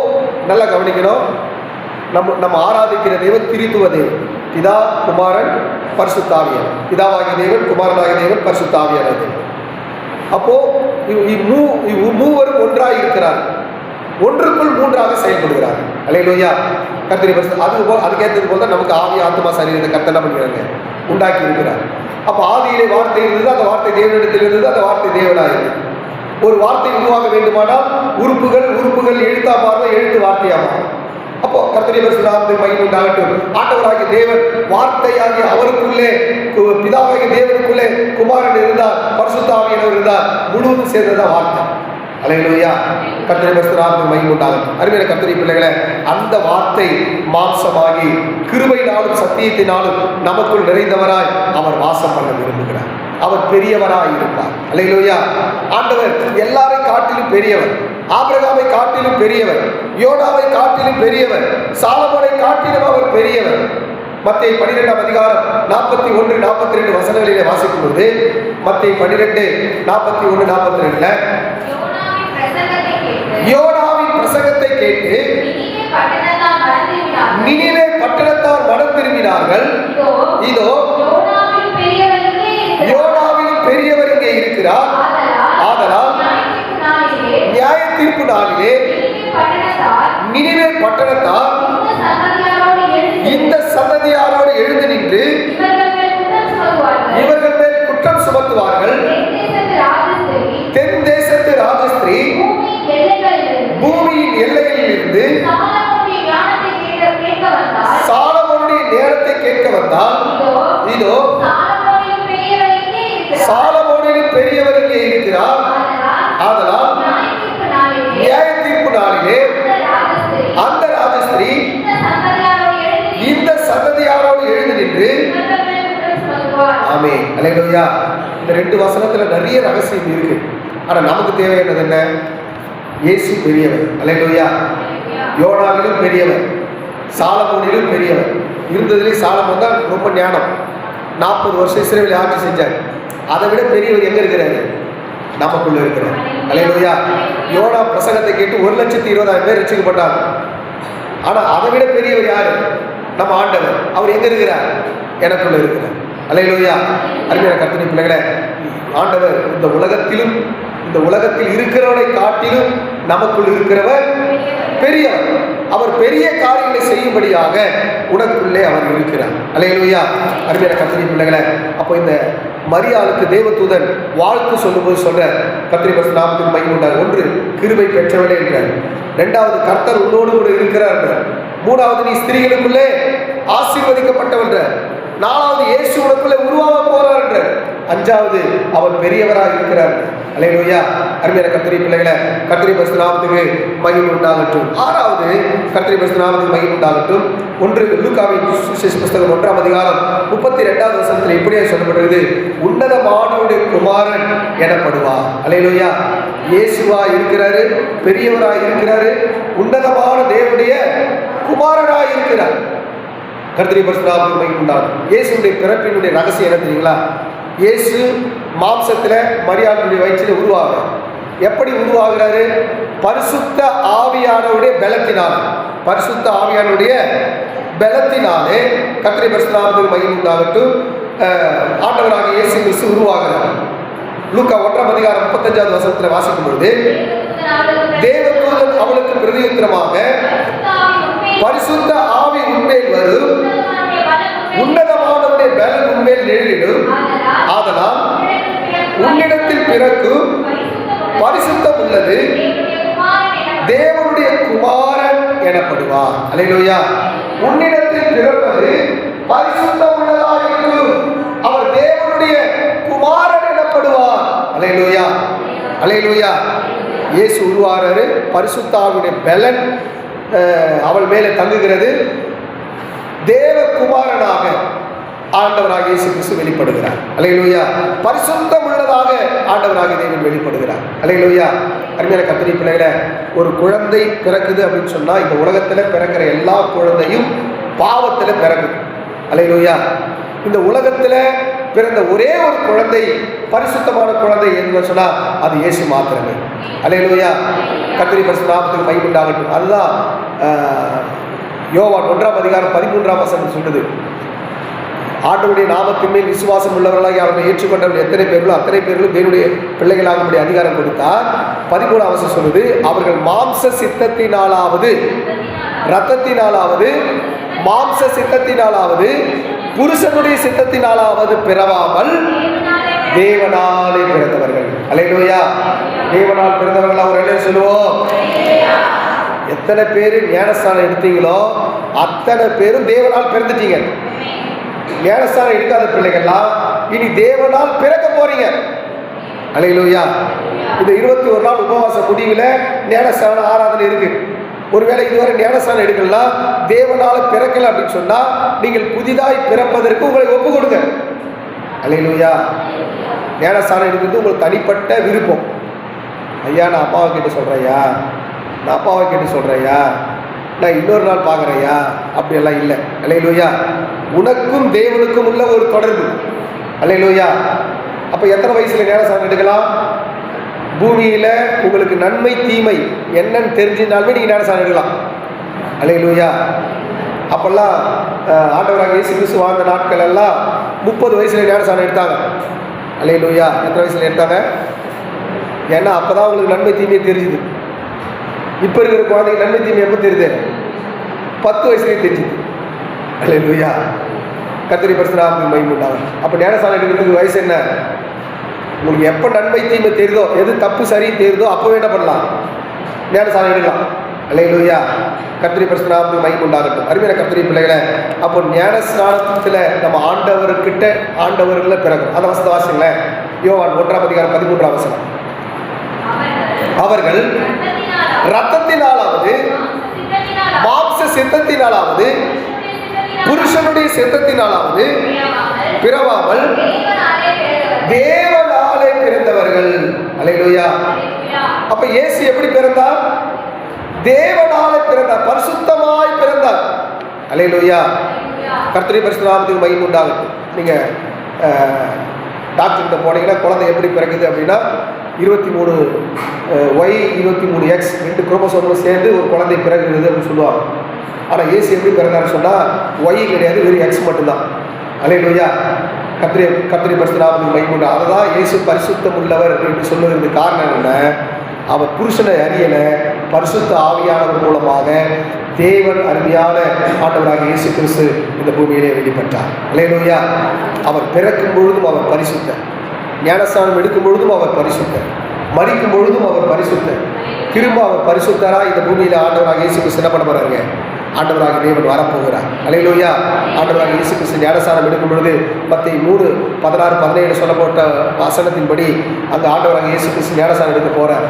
நல்லா கவனிக்கணும். நம்ம ஆராதிக்கிற தேவன் திரித்துவ தேவன், பிதா, குமாரன், பரிசுத்த ஆவியானவர். பிதாவாகிய தேவன், குமாரனாகிய தேவன், பரிசுத்த ஆவியானவர் தேவன். அப்போ மூவரும் ஒன்றாக இருக்கிறார், ஒன்றுக்குள் மூன்றாக செயல்படுகிறார். அல்லேலூயா. கர்த்தருடைய பரிசுத்த அதுக்கேற்றது போல தான் நமக்கு ஆவி, ஆத்மா, சரீரத்தை கர்த்தர் என்ன பண்ணுறாங்க? உண்டாக்கி இருக்கிறார். அப்போ ஆதியிலே வார்த்தை இருந்தது, அந்த வார்த்தை தேவனிடத்தில் இருந்தது, அந்த வார்த்தை தேவனாக இருந்தது. ஒரு வார்த்தை உருவாக வேண்டுமானால் உறுப்புகள் எழுத்தா மாறும், எழுத்து வார்த்தையா மாறும். அப்போ கர்த்தருடைய பரிசுத்த நாமத்துக்கு மகிமை உண்டாகட்டும். ஆண்டவராகிய தேவன் வார்த்தையாகிய அவருக்குள்ளே, பிதாவாகிய தேவனுக்குள்ளே குமாரன் இருந்தார், பரிசுத்த ஆவியானவர் இருந்தார், முழுவதும் சேர்ந்ததான் வார்த்தை. அல்லேலூயா. கர்த்தருடைய பரிசுத்த நாமத்துக்கு மகிமை உண்டாகட்டும். அருமையான கர்த்தருடைய பிள்ளைகளை, அந்த வார்த்தை மாம்சமாகி கிருபையினாலும் சத்தியத்தினாலும் நமக்குள் நிறைந்தவராய் அவர் வாசம் பண்ண விரும்புகிறார். அவர் பெரியவராய் இருப்பார். அல்லேலூயா. ஆண்டவர் எல்லாரை காட்டிலும் பெரியவர். ஆபிரகாமை காட்டிலும் பெரியவர், யோனாவை காட்டிலும் பெரியவர், சாலமோனை காட்டிலும் அவர் பெரியவர். மத்தேயு 12ஆம் அதிகாரம் 41, 42 வசனங்களிலே வாசிக்கும் பொழுது, மத்தேயு 12, 41, 42 யோனா இதோ யோனாவிலும் பெரியவர் இங்கே இருக்கிறார். ஆதலால் நியாய தீர்ப்பு நாளிலே நினிவே பட்டணத்தார் இந்த சந்ததியாரோடு எழுந்து நின்று இவர்கள் மேல் குற்றம் சுமத்துவார்கள். தென் தேசத்து ராஜஸ்திரீ பூமியின் எல்லைகளில் இருந்து சாலமோனுடைய நேரத்தை கேட்க வந்தால் இதோ சாலமோனிலும் பெரியவர் இங்கே இருக்கிறார். ஆதலால் நியாய தீர்ப்பு நாளிலே அந்த ராஜஸ்திரீ இந்த சந்ததியாரோடு எழுந்து நின்று ஆமென். அல்லேலூயா. இந்த 2 வசனத்துல நிறைய ரகசியம் இருக்கு. ஆனா நமக்கு தேவையானது என்ன? இயேசு பெரியவர். அல்லேலூயா. யோனாவிலும் பெரியவர், சாலமோனிலும் பெரியவர். இருந்ததுலேயே சாலமோன் தான் ரொம்ப ஞானம். 40 வருஷம் இஸ்ரவேலை ஆட்சி செஞ்சார். அதை விட பெரியவர் எங்க இருக்கிறாரு? நமக்குள்ள இருக்கிறார். அல்லேலூயா. யோனா பிரசங்கத்தை கேட்டு 1,20,000 பேர் ரட்சிக்கப்பட்டார். ஆனா அதை விட பெரியவர் யாரு? நம்ம ஆண்டவர். அவர் எங்க இருக்கிறார்? எனக்குள்ள இருக்கிறார். அல்லேலூயா. அருமையான கர்த்தருடைய பிள்ளைகளே, ஆண்டவர் இந்த உலகத்தில் இருக்கிறவரை காட்டிலும் நமக்குள் இருக்கிறவர் பெரியவர். அவர் பெரிய காரியங்களை செய்யும்படியாக உனக்குள்ளே அவர் இருக்கிறார். அல்லேலூயா. அருமையான கர்த்தருடைய பிள்ளைகளே, அப்போ இந்த மரியாளுக்கு தேவதூதன் வாழ்த்து சொல்லும்போது சொல்ற கர்த்தருடைய பரிசுத்த நாமத்துக்கு மகிமை உண்டாக. 1 கிருபை பெற்றவளே என்றார். 2வது கர்த்தர் உன்னோடு கூட இருக்கிறார் என்றார். 3வது நீ ஸ்திரீகளுக்குள்ளே ஆசீர்வதிக்கப்பட்டவள். 4வது இயேசு உனக்குள்ளே உருவாக போறார் என்றார். 5வது அவர் பெரியவராக இருக்கிறார். அல்லேலூயா. அருமையான கர்த்தருடைய பிள்ளைகளே, கர்த்தருடைய பரிசுத்த நாமத்துக்கு மகிமை உண்டாகட்டும். 6வது கர்த்தருடைய பரிசுத்த நாமத்துக்கு மகிமை உண்டாகட்டும். 1 லூக்காவின் சுவிசேஷ புத்தகம் 1ஆம் அதிகாரம் 32வது வசனத்தில் இப்படியே சொல்லப்படுகிறது, உன்னதமானவருடைய குமாரன் எனப்படுவார். அல்லேலூயா. இயேசுவா இருக்கிறாரு, பெரியவராக இருக்கிறாரு, உன்னதமான தேவனுடைய குமாரனாக இருக்கிறார். கர்த்தருடைய பரிசுத்த நாமத்துக்கு மகிமை உண்டாகட்டும். இயேசுடைய பிறப்பினுடைய ரகசியம் என்ன தெரியுங்களா? இயேசு மாம்சத்துல மரியாளுடைய வயிற்றில் உருவாகிறார். எப்படி உருவாகிறாரு? பரிசுத்த ஆவியானவருடைய பலத்தினாலே. பரிசுத்த ஆவியானவருடைய பலத்தினாலே கர்த்தருடைய பரிசுத்த நாமத்துக்கு மகிமை உண்டாகட்டும். ஆண்டவராக இயேசு கிறிஸ்து உருவாகிறார். லூக்கா 1ஆம் அதிகாரம் 35வது வசனத்தில் வாசிக்கும் பொழுது, தேவதூதன் அவளுக்கு பிரதியுத்தரமாக, பரிசுத்த ஆவி உன்மேல் வரும், உன்னதமானவருடைய பலன் உன்மேல் நிழலிடும். ஆதலால் உன்னிடத்தில் பிறக்கும் பரிசுத்தம் உள்ளது தேவனுடைய குமாரன் எனப்படுவார். அல்லேலூயா. உன்னிடத்தில் பிறப்பது பரிசுத்தம் உள்ளதாக இருக்கும். அவர் தேவனுடைய குமாரன் எனப்படுவார். அல்லேலூயா. அல்லேலூயா. இயேசு உருவாகிறாரு. பரிசுத்த ஆவியுடைய பலன் அவள் மேலே தங்குகிறது. தேவகுமாரனாக ஆண்டவராக இயேசு கிறிஸ்து வெளிப்படுகிறார். அல்லேலூயா. பரிசுத்தம் உள்ளதாக ஆண்டவராக தேவன் வெளிப்படுகிறார். அல்லேலூயா. அருமையான கர்த்தருடைய பிள்ளைகளே, ஒரு குழந்தை பிறக்குது அப்படின்னு சொன்னா இந்த உலகத்துல பிறக்கிற எல்லா குழந்தையும் பாவத்துல பிறக்குது. அல்லேலூயா. இந்த உலகத்துல பிறந்த ஒரே ஒரு குழந்தை பரிசுத்தமான குழந்தை என்று சொன்னா அது இயேசு மாத்திரமே. அல்லேலூயா. கர்த்தருடைய பரிசுத்த நாமத்துக்கு மகிமை உண்டாகட்டும். அதுதான் யோவான் 1ஆம் அதிகாரம் 13ஆம் வசனம் சொல்லுது, ஆண்டவருடைய நாமத்தின் மேல் விசுவாசம் உள்ளவர்களாக அவரை ஏற்றுக்கொண்டவர்கள் எத்தனை பேர்களோ அத்தனை பேர்களும் தேவனுடைய பிள்ளைகளாகும்படி அதிகாரம் கொடுத்தார். 13ஆம் வசனம் சொல்லுது, அவர்கள் மாம்ச சித்தத்தினாலாவது இரத்தத்தினாலாவது மாம்ச சித்தத்தினாலாவது புருஷனுடைய சித்தத்தினாலாவது பிறவாமல் தேவனாலே பிறந்தவர்கள். அல்லேலூயா. தேவனால் பிறந்தவர்கள் அவர் என்ன சொல்லுவோம்? எத்தனை பேர் ஞானஸ்தானம் எடுத்தீங்களோ அத்தனை பேரும் தேவனால் பிறந்துட்டீங்க. ஞானஸ்தானம் எடுக்காத பிள்ளைகள்லாம் இனி தேவனால் பிறக்க போறீங்க. அல்லேலூயா. இந்த 21 நாள் உபவாச முடிவில் ஞானஸ்தான ஆராதனை இருக்கு. ஒருவேளை இதுவரை ஞானஸ்தானம் எடுக்கலாம், தேவனால பிறக்கல அப்படின்னு சொன்னா நீங்கள் புதிதாய் பிறப்பதற்கு உங்களை ஒப்பு கொடுங்க. அல்லேலூயா. ஞானஸ்தானம் எடுக்கிறது உங்களுக்கு தனிப்பட்ட விருப்பம். ஐயா நான் அப்பாவை கேட்டு சொல்றேயா, நான் அப்பாவை கேட்டு சொல்றையா, நான் இன்னொரு நாள் பார்க்குறையா, அப்படியெல்லாம் இல்லை. அல்லேலூயா. உனக்கும் தேவனுக்கும் உள்ள ஒரு தொடர்பு. அல்லேலூயா. அப்போ எத்தனை வயசுல ஞானஸ்தானம் எடுக்கலாம்? பூமியில் உங்களுக்கு நன்மை தீமை என்னன்னு தெரிஞ்சிருந்தாலுமே நீங்கள் ஞானஸ்தானம் எடுக்கலாம். அல்லேலூயா. அப்போல்லாம் ஆண்டவராக இயேசு கிறிஸ்து வாழ்ந்த நாட்கள் எல்லாம் 30 வயசுல ஞானஸ்நானம் எடுத்தாங்க. அல்லேலூயா. எத்தனை வயசுல எடுத்தாங்க? ஏன்னா அப்போ தான் உங்களுக்கு நன்மை தீமையை தெரிஞ்சுது. இப்போ இருக்கிற குழந்தைங்க நன்மை தீமை எப்போ தெரியுது? 10 வயசுலேயே தெரிஞ்சுது. அல்லேலூயா. கர்த்தருடைய பரிசுத்த நாமத்துக்கு மகிமை உண்டாகும். அப்போ ஞானஸ்நானம் எடுக்கிறதுக்கு வயசு என்ன? உங்களுக்கு எப்போ நன்மை தீமை தெரியுதோ, எது தப்பு சரி தெரியுதோ அப்போவே என்ன பண்ணலாம்? ஞானஸ்நானம் எடுக்கலாம். அல்லேலூயா. கர்த்தருடைய பரிசுத்த நாமத்துக்கு மகிமை உண்டாகட்டும். அருமையான கர்த்தருடைய பிள்ளைகளை, அப்போ ஞானஸ்நானத்தில் நம்ம ஆண்டவர்களை பிறகும். அந்த வசனத்தை வாசிங்களேன். யோவான் 1:13 அவர்கள் இரத்தத்தினாலாவது மாம்ச சித்தத்தினாலாவது புருஷனுடைய சித்தத்தினாலாவது பிறவாமல் தேவனாலே பிறந்தவர்கள். அல்லேலூயா. அப்ப இயேசு எப்படி பிறந்தார்? தேவனாலே பிறந்தார், பரிசுத்தமாய் பிறந்தார். அல்லேலூயா. கர்த்தருடைய பரிசுத்த நாமத்துக்கு மகிமை உண்டாகட்டும். நீங்க டாக்டர்கிட்ட போனீங்கன்னா குழந்தை எப்படி பிறகுது அப்படின்னா 23Y 23X 2 குரோமோசோம்களும் சேர்ந்து ஒரு குழந்தை பிறகுது அப்படின்னு சொல்லுவாங்க. ஆனால் இயேசு எப்படி பிறந்தாருன்னு சொன்னால் Y கிடையாது, வெறும் X மட்டும்தான். அல்லேலூயா. கர்த்தருடைய பரிசுத்த நாமத்துக்கு மகிமை உண்டாகட்டும். அதுதான் இயேசு பரிசுத்தம் உள்ளவர் என்று சொல்வதற்கு காரணம் என்ன? அவர் புருஷனை அறியல, பரிசுத்த ஆவியானவர் மூலமாக தேவன் அருமையான ஆண்டவராக இயேசு கிறிஸ்து இந்த பூமியிலே வெளிப்பட்டார். அல்லேலூயா. அவர் பிறக்கும் பொழுதும் அவர் பரிசுத்தர், ஞானஸ்நானம் எடுக்கும் பொழுதும் அவர் பரிசுத்தர், மரிக்கும் பொழுதும் அவர் பரிசுத்தர், திரும்ப அவர் பரிசுத்தரா இந்த பூமியில ஆண்டவராக இயேசு கிறிஸ்து என்ன பண்ண போறாங்க? ஆண்டவராக தேவன் வரப்போகிறார். அல்லேலூயா. ஆண்டவராக இயேசு கிறிஸ்து ஞானஸ்நானம் எடுக்கும் பொழுது மத்தேயு 3:16-17 சொல்லப்பட்ட வசனத்தின்படி அந்த ஆண்டவராக இயேசு கிறிஸ்து ஞானஸ்நானம் எடுக்க போறார்.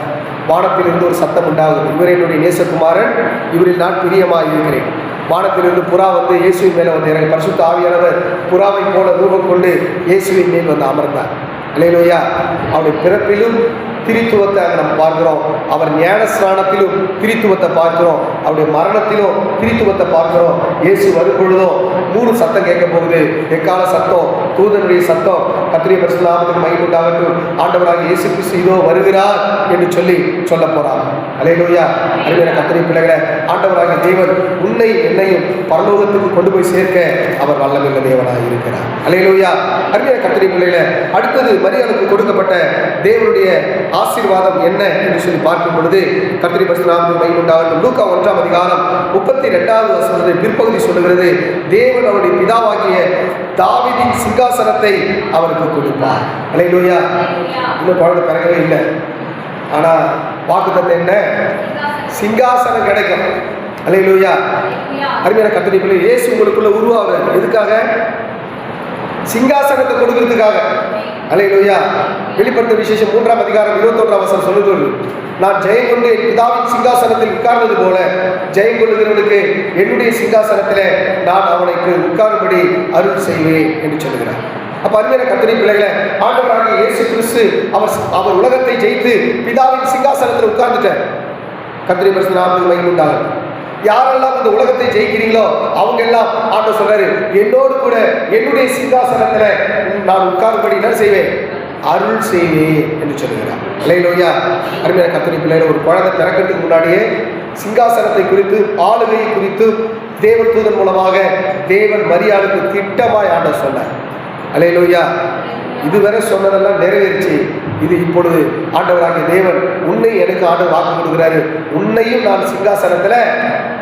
வானத்திலிருந்து ஒரு சத்தம் உண்டாகுது, இவர் என்னுடைய நேசகுமாரன், இவரில் நான் பிரியமாக இருக்கிறேன். வானத்திலிருந்து புறா வந்து இயேசுவின் மேலே வந்து இறங்கி, பரிசுத்த ஆவியானவர் புறாவை போல ரூபம் கொண்டு இயேசுவின் மேல் வந்து அமர்ந்தார். அல்லேலூயா. அவருடைய பிறப்பிலும் திரித்துவத்தை நம்ம பார்க்கிறோம், அவர் ஞானஸ்நானத்திலும் திரித்துவத்தை பார்க்கிறோம், அவருடைய மரணத்திலும் திரித்துவத்தை பார்க்கிறோம். இயேசு வரும்பொழுதும் 3 சத்தம் கேட்க போகுது. எக்கால சத்தம், தூதனுடைய சத்தம். கர்த்தருடைய பரிசுத்த நாமத்துக்கு மகிமை உண்டாகட்டும். ஆண்டவராக இயேசு கிறிஸ்து இதோ வருகிறார் என்று சொல்ல போறார். அல்லேலூயா. அருமையான கர்த்தருடைய பிள்ளைகளை, ஆண்டவராக தேவன் உன்னை என்னையும் பரலோகத்துக்கு கொண்டு போய் சேர்க்க அவர் வல்லமையுள்ள தேவனாக இருக்கிறார். அல்லேலூயா. அருமையான கர்த்தருடைய பிள்ளைகளை, அடுத்தது மரியாளுக்கு கொடுக்கப்பட்ட தேவனுடைய ஆசீர்வாதம் என்ன என்று சொல்லி பார்க்கும் பொழுது கர்த்தருடைய பரிசுத்த நாமத்துக்கு மகிமை உண்டாகட்டும். லூக்கா 1:32 வசனத்தின் பிற்பகுதி சொல்லுகிறது, தேவன் அவருடைய பிதாவாகிய தாவீதின் சிங்காசனத்தை அவருக்கு கொடுப்பார். அல்லேலூயா. இன்னும் குழந்தை பிறகவே இல்லை, ஆனா வாக்குத்தத்தம் என்ன? சிங்காசனம் கிடைக்கும். அல்லேலூயா. அருமையான கர்த்தருடைய பிள்ளைகளே, இயேசு உங்களுக்குள்ள உருவாகுறார். எதுக்காக? சிங்காசனத்தை கொடுக்கிறதுக்காக. அல்லேலூயா. வெளிப்படுத்த விசேஷம் 3:21 சொல்லுகிறது, நான் ஜெயம் கொண்டு என் பிதாவின் சிங்காசனத்தில் உட்கார்ந்தது போல ஜெயம் கொள்ளுகிறவனுக்கு என்னுடைய சிங்காசனத்திலே நான் அவனுக்கு உட்காரும்படி அருள் செய்வேன் என்று சொல்லுகிறார். அப்ப அருமையான கர்த்தருடைய பிள்ளைகளை, ஆண்டவராகிய இயேசு கிறிஸ்து அவர் உலகத்தை ஜெயித்து பிதாவின் சிங்காசனத்தில் உட்கார்ந்துட்டார். கர்த்தருடைய பரிசுத்த நாமத்துக்கு மகிமை உண்டாகட்டும். யாரெல்லாம் இந்த உலகத்தை ஜெயிக்கிறீங்களோ அவங்க எல்லாம் ஆண்டவர் சொல்றாரு, என்னோடு கூட என்னுடைய சிங்காசனத்துல நான் உட்காரும்படி என்ன செய்வேன்? அருள் செய்வேன் என்று சொல்லுகிறார். அல்லேலூயா. அருமையான கர்த்தருடைய பிள்ளைகளை, ஒரு குழந்தை பிறக்கிறதுக்கு முன்னாடியே சிங்காசனத்தை குறித்து, ஆளுகையை குறித்து தேவன் தூதன் மூலமாக தேவன் மரியாளுக்கு திட்டமாய் ஆண்டவர் சொன்னார். அல்லேலூயா. இதுவரை சொன்னதெல்லாம் நிறைவேறிச்சு. இது இப்பொழுது ஆண்டவராகிய தேவன் உன்னை எனக்கு ஆண்டவர் வாக்கு கொடுக்கிறாரு, உன்னையும் நான் சிங்காசனத்துல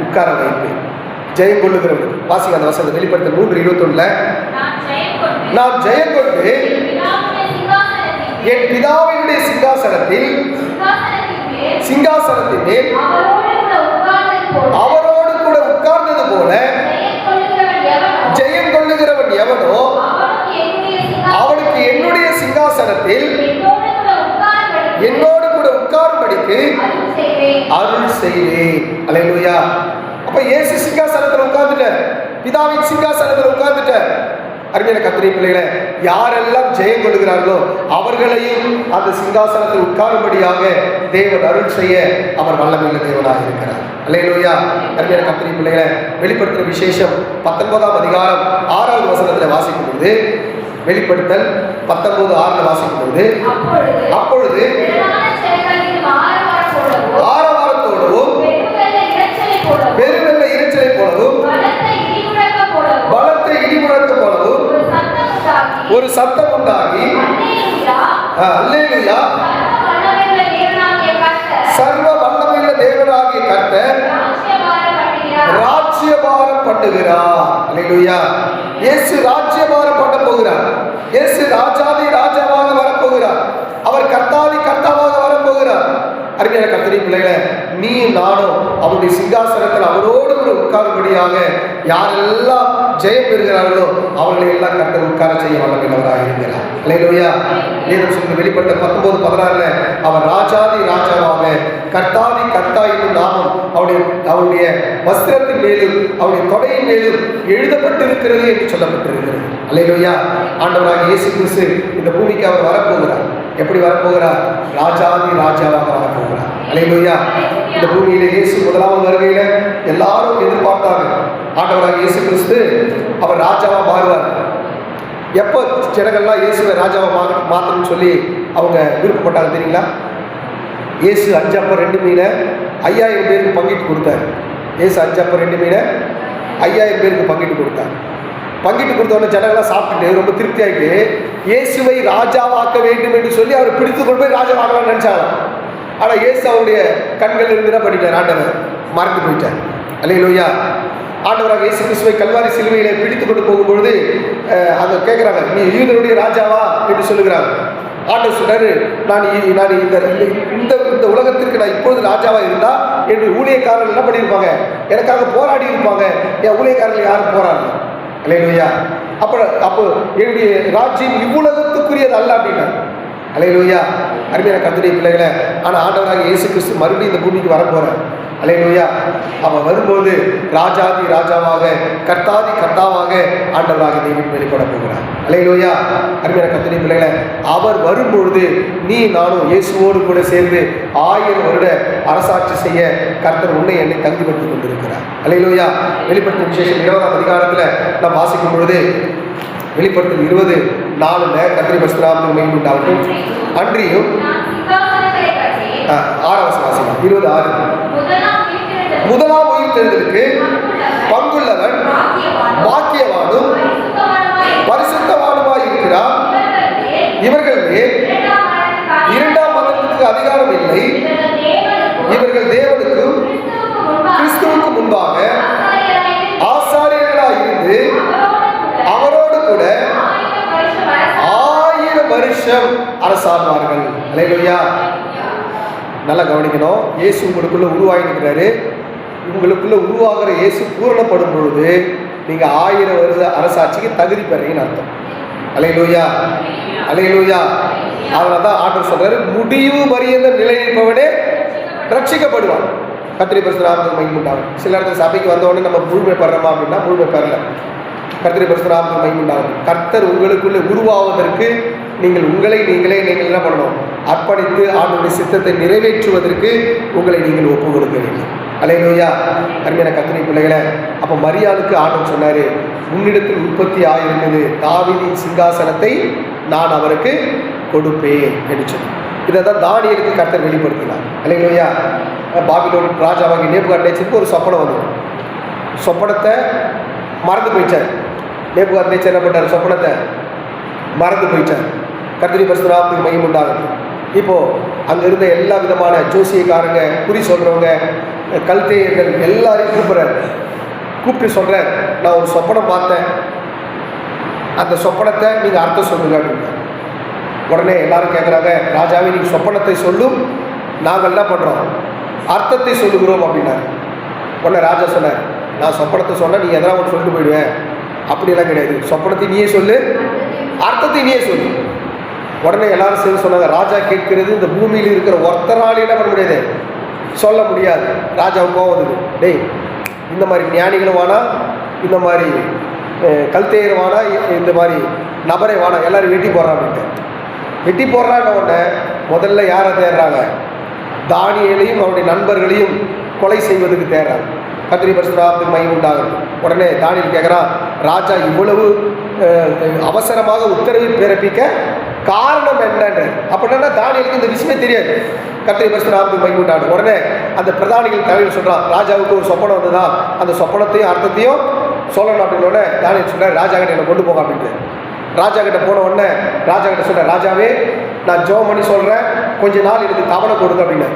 உட்கார வைப்பேன். ஜெயம் கொள்ளுகிறவர்கள் வாசிங்க அந்த வசனத்தை. வெளிப்படுத்த 3:21 நான் ஜெயம் கொண்டு என் பிதாவினுடைய சிங்காசனத்தின் மேல் அவரோடு கூட உட்கார்ந்தது போல ஜெயம் கொள்ளுகிறவன் எவனோ அவனுக்கு என்னுடைய சிங்காசனத்தில் என்னோடு கூட உட்காரும்படிக்கு அருள் செய்வேன். அல்லேலூயா. அப்ப இயேசு சிங்காசனத்தில் உட்கார்ந்துட்டார், பிதாவின் சிங்காசனத்தில் உட்கார்ந்துட்டார். அருமையான கர்த்தருடைய பிள்ளைகளை, யாரெல்லாம் ஜெயம் கொள்கிறார்களோ அவர்களையும் அந்த சிங்காசனத்தில் உட்காரும்படியாக தேவன் அருள் செய்ய அவர் வல்லமையுள்ள தேவனாக இருக்கிறார். அல்லேலூயா. அருமையான கர்த்தருடைய பிள்ளைகளை, வெளிப்படுத்துகிற விசேஷம் 19 வசனத்தில் வாசிக்கும் பொழுது, வெளிப்படுத்தல் 19:6 வாசிக்கும் பொழுது, அப்பொழுது ஆரவாரத்தோடவும் பெருவெள்ள இரைச்சலை போலவும் ஒரு சத்தம் உண்டாகி அல்லேலூயா சர்வ வல்லமையுள்ள தேவனாகிய கர்த்தர் ராஜ்யபாரம் பண்ணுகிறார். அல்லேலூயா. இயேசு ராஜ்யபாரம் பண்ண போகிறார். இயேசு ராஜாதி ராஜாவாக வரப்போகிறார். அவர் கர்த்தாதி கர்த்தாவாக வரப்போகிறார். அருமையான கர்த்தரின் பிள்ளைகளே, நீ நானும் அவருடைய சிங்காசனத்தில் அவரோடு உட்காரும்படியாக யாரெல்லாம் ஜெயம் பெறுகிறார்களோ அவர்களை எல்லாம் கர்த்தர் உட்கார செய்ய வல்லவராக இருக்கிறார். அல்லேலூயா. வேதம் சொல்லுங்க, வெளிப்பட்ட 19:16 அவர் ராஜாதி ராஜாவாக கர்த்தாதி கர்த்தா என்னும் நாமம் அவருடைய வஸ்திரத்தின் மேலும் அவருடைய தொடையின் மேலும் எழுதப்பட்டிருக்கிறது என்று சொல்லப்பட்டிருக்கிறது. அல்லேலூயா. ஆண்டவராக இயேசு கிறிஸ்து இந்த பூமிக்கு அவர் வரப்போகிறார். எப்படி வரப்போகிறார்? ராஜாதி ராஜாவாக வரப்போகிறார். அல்லேலூயா. இந்த பூமியில இயேசு முதலாவது வருகையில எல்லாரும் எதிர்பார்த்தாங்க, ஆண்டவராக இயேசு கிறிஸ்து அவர் ராஜாவா மாறுவார். எப்போ ஜனங்கள்லாம் இயேசுவை ராஜாவா மாற்றணும்னு சொல்லி அவங்க விருப்பப்பட்டாங்க தெரியுங்களா? இயேசு 5 அப்பம் 2 மீனை 5000 பேருக்கு பங்கிட்டு கொடுத்தார். இயேசு 5 அப்பம் 2 மீனை 5000 பேருக்கு பங்கிட்டு கொடுத்தார். பங்கிட்டு கொடுத்தவொடனே ஜனங்கள்லாம் சாப்பிட்டுட்டு ரொம்ப திருப்தி ஆகிட்டு இயேசுவை ராஜாவாக்க வேண்டும் என்று சொல்லி அவர் பிடித்து கொண்டு போய் ராஜாவாக்கலாம்னு நினைச்சாங்க. ஆனால் இயேசு அவருடைய கண்கள் இருந்து என்ன பண்ணிட்டார்? ஆண்டவர் மறந்து போயிட்டார். அல்லேலூயா. ஆண்டவராக இயேசு கிறிஸ்துவை கல்வாரி சிலுவையில பிடித்து கொண்டு போகும்பொழுது அதை கேட்குறாங்க, நீ யூதருடைய ராஜாவா என்று சொல்லுகிறாங்க. ஆண்டவர் சொல்றாரு, நான் இந்த உலகத்திற்கு நான் இப்பொழுது ராஜாவா இருந்தா என்று ஊழியக்காரர்கள் என்ன பண்ணியிருப்பாங்க? எனக்காக போராடி இருப்பாங்க. என் ஊழியக்காரர்கள் யாரும் போராடல. அல்லேலூயா. அப்போ என்னுடைய ராஜ்யம் இவ்வுலகத்துக்குரியது அல்ல அப்படின்னா. அல்லேலூயா. அருமையான கர்த்தருடைய பிள்ளைகளை, ஆனால் ஆண்டவராக இயேசு கிறிஸ்து மறுபடியும் இந்த பூமிக்கு வரப்போறார். அல்லேலூயா. அவன் வரும்போது ராஜாதி ராஜாவாக கர்த்தாதி கர்த்தாவாக ஆண்டவராக தேவன் வெளிப்பட போகிறார். அல்லேலூயா. அருமையான கர்த்தருடைய பிள்ளைகளை, அவர் வரும்பொழுது நீ நானும் இயேசுவோடு கூட சேர்ந்து 1000 வருட அரசாட்சி செய்ய கர்த்தர் உன்னை என்னை தகுதிப்படுத்திக் கொண்டிருக்கிறார். அல்லேலூயா. வெளிப்படுத்தும் விசேஷம் 20ஆம் அதிகாரத்தில் நாம் வாசிக்கும் பொழுது வெளிப்படுத்தும் 20:4 கர்த்தரை பரிசுத்தராமத்துக்கு மகிமை உண்டாகட்டும். அன்றியும் 6 வாசிக்கலாம். 20:6 முதலாம் உயிர்த்தெழுதலுக்கு பங்குள்ளவன் பாக்கியவானும் பரிசுத்தவானுமாய் இருக்கிறார். இவர்கள் மேல் 2ஆம் மரணத்துக்கு அதிகாரம் இல்லை. இவர்கள் தேவனுக்கும் கிறிஸ்துவுக்கு முன்பாக ஆசாரியர்களாய் இருந்து அவரோடு கூட 1000 வருஷம் அரசாழ்வார்கள். அல்லேலூயா. நல்லா கவனிக்கணும். இயேசு உங்களுக்குள்ள உருவாகிருக்கிறாரு. உங்களுக்குள்ள உருவாகிற இயேசு பூரணப்படும் பொழுது நீங்க 1000 வருஷ அரசாட்சிக்கு தகுதி பெறீங்கன்னு அர்த்தம். அல்லேலூயா. அல்லேலூயா. அதனால தான் ஆண்டவர் சொல்றாரு, முடிவு பரியந்த நிலையிருப்பவனே ரட்சிக்கப்படுவான். கர்த்தரை பரிசுத்தராமத்துக்கு மகிமை உண்டாகும். சில இடத்துல சபைக்கு வந்தவொடனே நம்ம முழுமை பெறமா அப்படின்னா முழுமை பெறல. கர்த்தரை பரிசுத்தராமத்துக்கு மகிமை உண்டாகும். கர்த்தர் உங்களுக்குள்ள உருவாவதற்கு நீங்கள் என்ன பண்ணணும்? அர்ப்பணித்து ஆண்டவருடைய சித்தத்தை நிறைவேற்றுவதற்கு உங்களை நீங்கள் ஒப்பு கொடுக்க வேண்டும். அல்லேலூயா. அருமையான கர்த்தருடைய பிள்ளைகளை, அப்போ மரியாளுக்கு ஆண்டவர் சொன்னாரு, உன்னிடத்தில் உற்பத்தி ஆகியிருந்தது தாவீதின் சிங்காசனத்தை நான் அவருக்கு கொடுப்பேன் என்று சொல்லி. இதை தான் தானியேலுக்கு கர்த்தர் வெளிப்படுத்தினார். அல்லேலூயா. பாபிலோன் ராஜாவாகி நேபுகாத்நேச்சருக்கு ஒரு சொப்பனம் வந்தது. சொப்பனத்தை மறந்து போயிட்டார். நேபுகாத்நேச்சர் என்ன பண்ணார்? சொப்பனத்தை மறந்து போயிட்டார். கர்த்தரை பரிசுத்தராமத்துக்கு மகிமை உண்டாகட்டும். இப்போது அங்கே இருந்த எல்லா விதமான ஜோசியக்காரங்க, குறி சொல்கிறவங்க, கல்தேயர்கள் எல்லாரையும் கூப்பிட்டு சொல்கிறேன், நான் ஒரு சொப்பனம் பார்த்தேன், அந்த சொப்பனத்தை நீங்கள் அர்த்தம் சொல்லுங்க அப்படின்னா. உடனே எல்லாரும் கேட்குறாங்க, ராஜாவே நீங்கள் சொப்பனத்தை சொல்லும், நாங்கள் என்ன பண்ணுறோம்? அர்த்தத்தை சொல்லுகிறோம் அப்படின்னாரு. உடனே ராஜா சொன்னார், நான் சொப்பனத்தை சொன்னால் நீ எதனா ஒன்று சொல்லிட்டு போயிடுவேன். அப்படியெல்லாம் கிடையாது. சொப்பனத்தை நீயே சொல்லு, அர்த்தத்தை நீயே சொல்லு. உடனே எல்லாரும் சேர்ந்து சொன்னாங்க, ராஜா கேட்கிறது இந்த பூமியில் இருக்கிற ஒருத்தரால் என்ன பண்ண முடியாது, சொல்ல முடியாது. ராஜாவுக்கு கோவம் வந்தது. டேய், இந்த மாதிரி ஞானிகளும் வானா, இந்த மாதிரி கல்தேயர் வானா, இந்த மாதிரி நபரை வானா, எல்லாரும் வெட்டி போடுறான் அப்படின்ட்டு. வெட்டி போடுறாங்க. உடனே முதல்ல யாரை தேடுறாங்க? தானியேலையும் அவருடைய நண்பர்களையும் கொலை செய்வதற்கு தேடுறாங்க. கர்த்தரை பரிசுத்தராமத்துக்கு மகிமை உண்டாகும். உடனே தானியேல் கேட்குறான், ராஜா இவ்வளவு அவசரமாக உத்தரவு பிறப்பிக்க காரணம் என்னன்ற. அப்படின்னா தானியேலுக்கு இந்த விஷயமே தெரியாது. கர்த்தரை பரிசுத்தராமத்துக்கு மகிமை உண்டாகும். உடனே அந்த பிரதானிகள் தலைவர் சொல்கிறான், ராஜாவுக்கு ஒரு சொப்பனம் வந்ததா, அந்த சொப்பனத்தையும் அர்த்தத்தையும் சொல்லணும் அப்படின்னு. தானியேல் சொல்கிறார், ராஜா கிட்ட என்னை கொண்டு போக அப்படின்ட்டு. ராஜா கிட்ட போன உடனே ராஜா கிட்ட சொல்கிறேன், ராஜாவே நான் ஜெபம் பண்ணி சொல்கிறேன், கொஞ்ச நாள் எனக்கு தவணை கொடுங்க அப்படின்னு.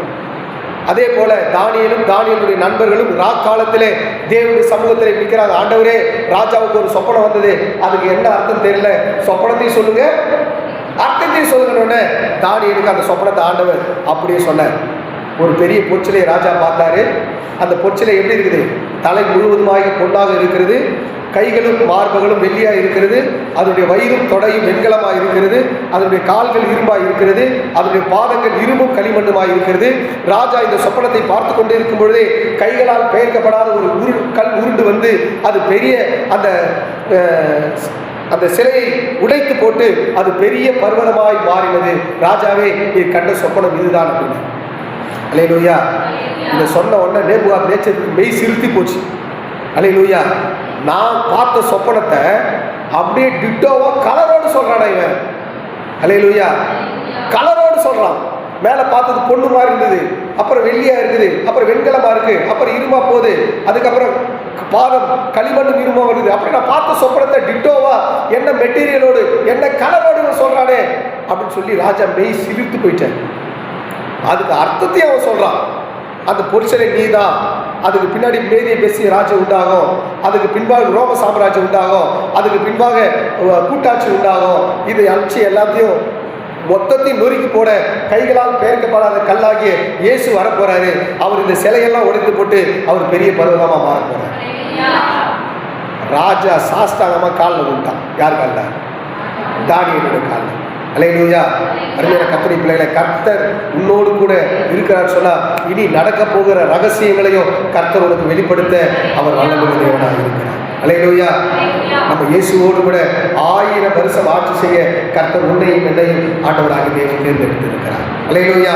அதே போல தானியேலுடைய நண்பர்களும் ராக்காலத்திலே தேவனுடைய சமூகத்தில் நிற்கிறாங்க. ஆண்டவரே, ராஜாவுக்கு ஒரு சொப்பனம் வந்தது, அதுக்கு என்ன அர்த்தம் தெரியல, சொப்பனத்தையும் சொல்லுங்க, அர்த்தத்தையும் சொல்லுங்கன்னு தானியேலுக்கு அந்த சொப்பனத்தை ஆண்டவர் அப்படியே சொன்னார். ஒரு பெரிய பொச்சிலையை ராஜா பார்த்தாரு. அந்த பொச்சிலை எப்படி இருக்குது? தலை முழுவதுமாக பொன்னாக இருக்கிறது, கைகளும் மார்பகளும் வெள்ளியாக இருக்கிறது, அதனுடைய வயிறும் தொடையும் வெண்கலமாக இருக்கிறது, அதனுடைய கால்கள் இரும்பாக இருக்கிறது, அதனுடைய பாதங்கள் இரும்பும் களிமண்ணுமாக இருக்கிறது. ராஜா இந்த சொப்பனத்தை பார்த்து கொண்டு இருக்கும் பொழுதே கைகளால் பெயர்க்கப்படாத ஒரு கல் உருண்டு வந்து அது பெரிய அந்த சிலையை உடைத்து போட்டு அது பெரிய பர்வதமாய் மாறினது. ராஜாவே, நீ கண்ட சொப்பனம் இதுதான் அப்படின்னு. அல்லேலூயா. இதை சொன்ன உடனே நேபுகாத்நேச்சருக்கு மெய் சிறுத்தி போச்சு. அல்லேலூயா. நான் பார்த்த சொப்பனத்தை அப்படியே டிட்டோவா கலரோடு சொல்றான் இவன். அல்லேலூயா. கலரோடு சொல்றான். மேலே பார்த்தது பொண்ணு மாதிரி இருந்தது, அப்புறம் வெள்ளியா இருக்குது, அப்புறம் வெண்கலமா இருக்கு, அப்புறம் இருமா போகுது, அதுக்கப்புறம் பாதம் களிமண்ணும் இருமா வருது. அப்படி நான் பார்த்த சொப்பனத்தை டிட்டோவா என்ன மெட்டீரியலோடு என்ன கலரோடு சொல்றானே அப்படின்னு சொல்லி ராஜா மெய் சிரித்து போயிட்டேன். அதுக்கு அர்த்தத்தையும் அவன் சொல்றான். அந்த பொருச்சனை நீதான், அதுக்கு பின்னாடி மேதிய பெசிய ராஜ்யம் உண்டாகும், அதுக்கு பின்பாக ரோம சாம்ராஜ்யம் உண்டாகும், அதுக்கு பின்பாக கூட்டாட்சி உண்டாகும். இதை அழிச்சு எல்லாத்தையும் மொத்தத்தையும் நொறுக்கி போட கைகளால் பெயர்க்கப்படாத கல்லாகிய இயேசு வரப்போறாரு. அவர் இந்த சிலையெல்லாம் உடைத்து போட்டு அவர் பெரிய பருவதமா மாற போறாரு. ராஜா சாஸ்தாங்கமா காலில் விட்டான். யார் காலில்? தானியேலுடைய காலில். அல்லேலூயா. அருமையான கர்த்தருடைய பிள்ளைகளை, கர்த்தர் உன்னோடு கூட இருக்கிறார் சொன்னா இனி நடக்க போகிற ரகசியங்களையும் கர்த்தர் உனக்கு வெளிப்படுத்த அவர் வல்லமையுள்ள தேவனாக இருக்கிறார். அல்லேலூயா. நம்ம இயேசுவோடு கூட 1000 வருஷம் ஆட்சி செய்ய கர்த்தர் உன்னையும் என்னையும் ஆண்டவராக தேவன் தேர்ந்தெடுத்து இருக்கிறார். அல்லேலூயா.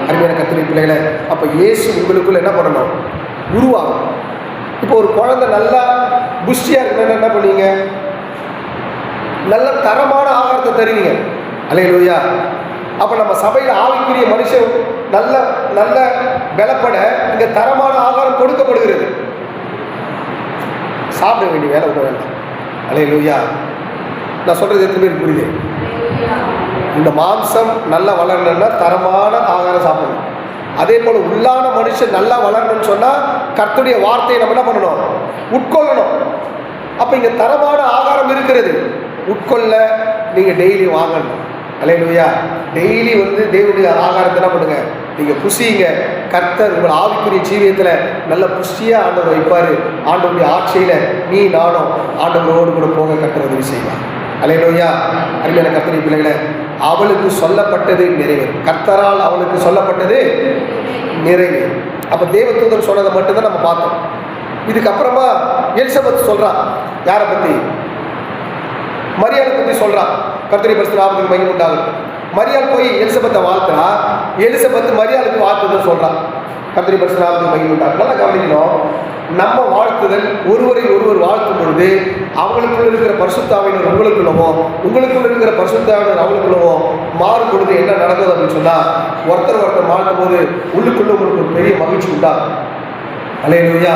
அருமையான கர்த்தருடைய பிள்ளைகளை, அப்ப இயேசு உங்களுக்குள்ள என்ன பண்ணணும்? உருவாகும். இப்போ ஒரு குழந்தை நல்லா புஷ்டியா இருக்கணும்னா என்ன பண்ணுவீங்க? நல்ல தரமான ஆகாரத்தை தருவீங்க. அல்லேலூயா. அப்போ நம்ம சபையில் ஆவிக்குரிய மனுஷன் நல்ல நல்ல பலப்பட இந்த தரமான ஆகாரம் கொடுக்கப்படுகிறது. சாப்பிட வேண்டிய வேலை விட வேண்டாம். அல்லேலூயா. நான் சொல்றது எத்தனை பேருக்கு புரியுது? இந்த மாம்சம் நல்லா வளரணும்னா தரமான ஆகாரம் சாப்பிடணும். அதே போல உள்ளான மனுஷன் நல்லா வளரணும்னு சொன்னா கர்த்தருடைய வார்த்தையை நம்ம என்ன பண்ணணும்? உட்கொள்ளணும். அப்ப இங்க தரமான ஆகாரம் இருக்கிறது, உட்கொள்ள நீங்க டெய்லி வாங்கணும். அல்லேலூயா. டெய்லி தேவனுடைய ஆகாரத்தை என்ன பண்ணுங்க? நீங்க புசிங்க. கர்த்தர் உங்கள் ஆவிக்குரிய ஜீவியத்துல நல்ல புஷ்டியா ஆண்டவர் வைப்பாரு. ஆண்டவருடைய ஆட்சியில நீ நானும் ஆண்டவரோடு கூட போக கர்த்தர் உதவி செய்வார். அல்லேலூயா. அருமையான கர்த்தருடைய பிள்ளைகளை, அவளுக்கு சொல்லப்பட்டது நிறைவேறும். கர்த்தரால் அவளுக்கு சொல்லப்பட்டது நிறைவேறும். அப்ப தேவதூதன் சொன்னதை மட்டும்தான் நம்ம பார்த்தோம். இதுக்கப்புறமா எலிசபெத் சொல்றான். யாரை பத்தி? மரியாதை பத்தி சொல்றான். கர்த்தருடைய பரிசுத்த நாமத்துக்கு மகிமை உண்டாகட்டும். மரியாள் போய் எலிசபெத்தை வாழ்த்துறா. எலிசபெத் மரியாளுக்கு வாழ்த்துதல் சொல்றான். கர்த்தருடைய பரிசுத்த நாமத்துக்கு மகிமை உண்டாகட்டும். நல்லா கவனிக்கணும். நம்ம வாழ்த்துதல் ஒருவரை ஒருவர் வாழ்த்தும் பொழுது அவங்களுக்குள்ள இருக்கிற பரிசுத்தாவினர் உங்களுக்குள்ளவோ, உங்களுக்குள்ள இருக்கிற பரிசுத்தாவினர் அவங்களுக்குள்ளவோ மாறும் பொழுது என்ன நடக்குது அப்படின்னு சொன்னா, ஒருத்தர் வாழ்த்தும் போது உள்ளுக்குள்ள உங்களுக்கு ஒரு பெரிய மகிழ்ச்சி உண்டாகும். அல்லேலூயா.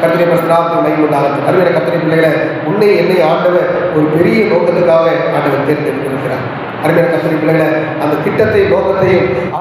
கர்த்தருடைய பரிசுத்த நாமத்துக்கு மகிமை உண்டாகட்டும். அருமையான கர்த்தருடைய பிள்ளைகளை, உன்னை என்னை ஆண்டவர் ஒரு பெரிய நோக்கத்துக்காக ஆண்டவர் தேர்ந்தெடுத்திருக்கிறார். அருமையான கர்த்தருடைய பிள்ளைகளை, அந்த திட்டத்தை நோக்கத்தையும்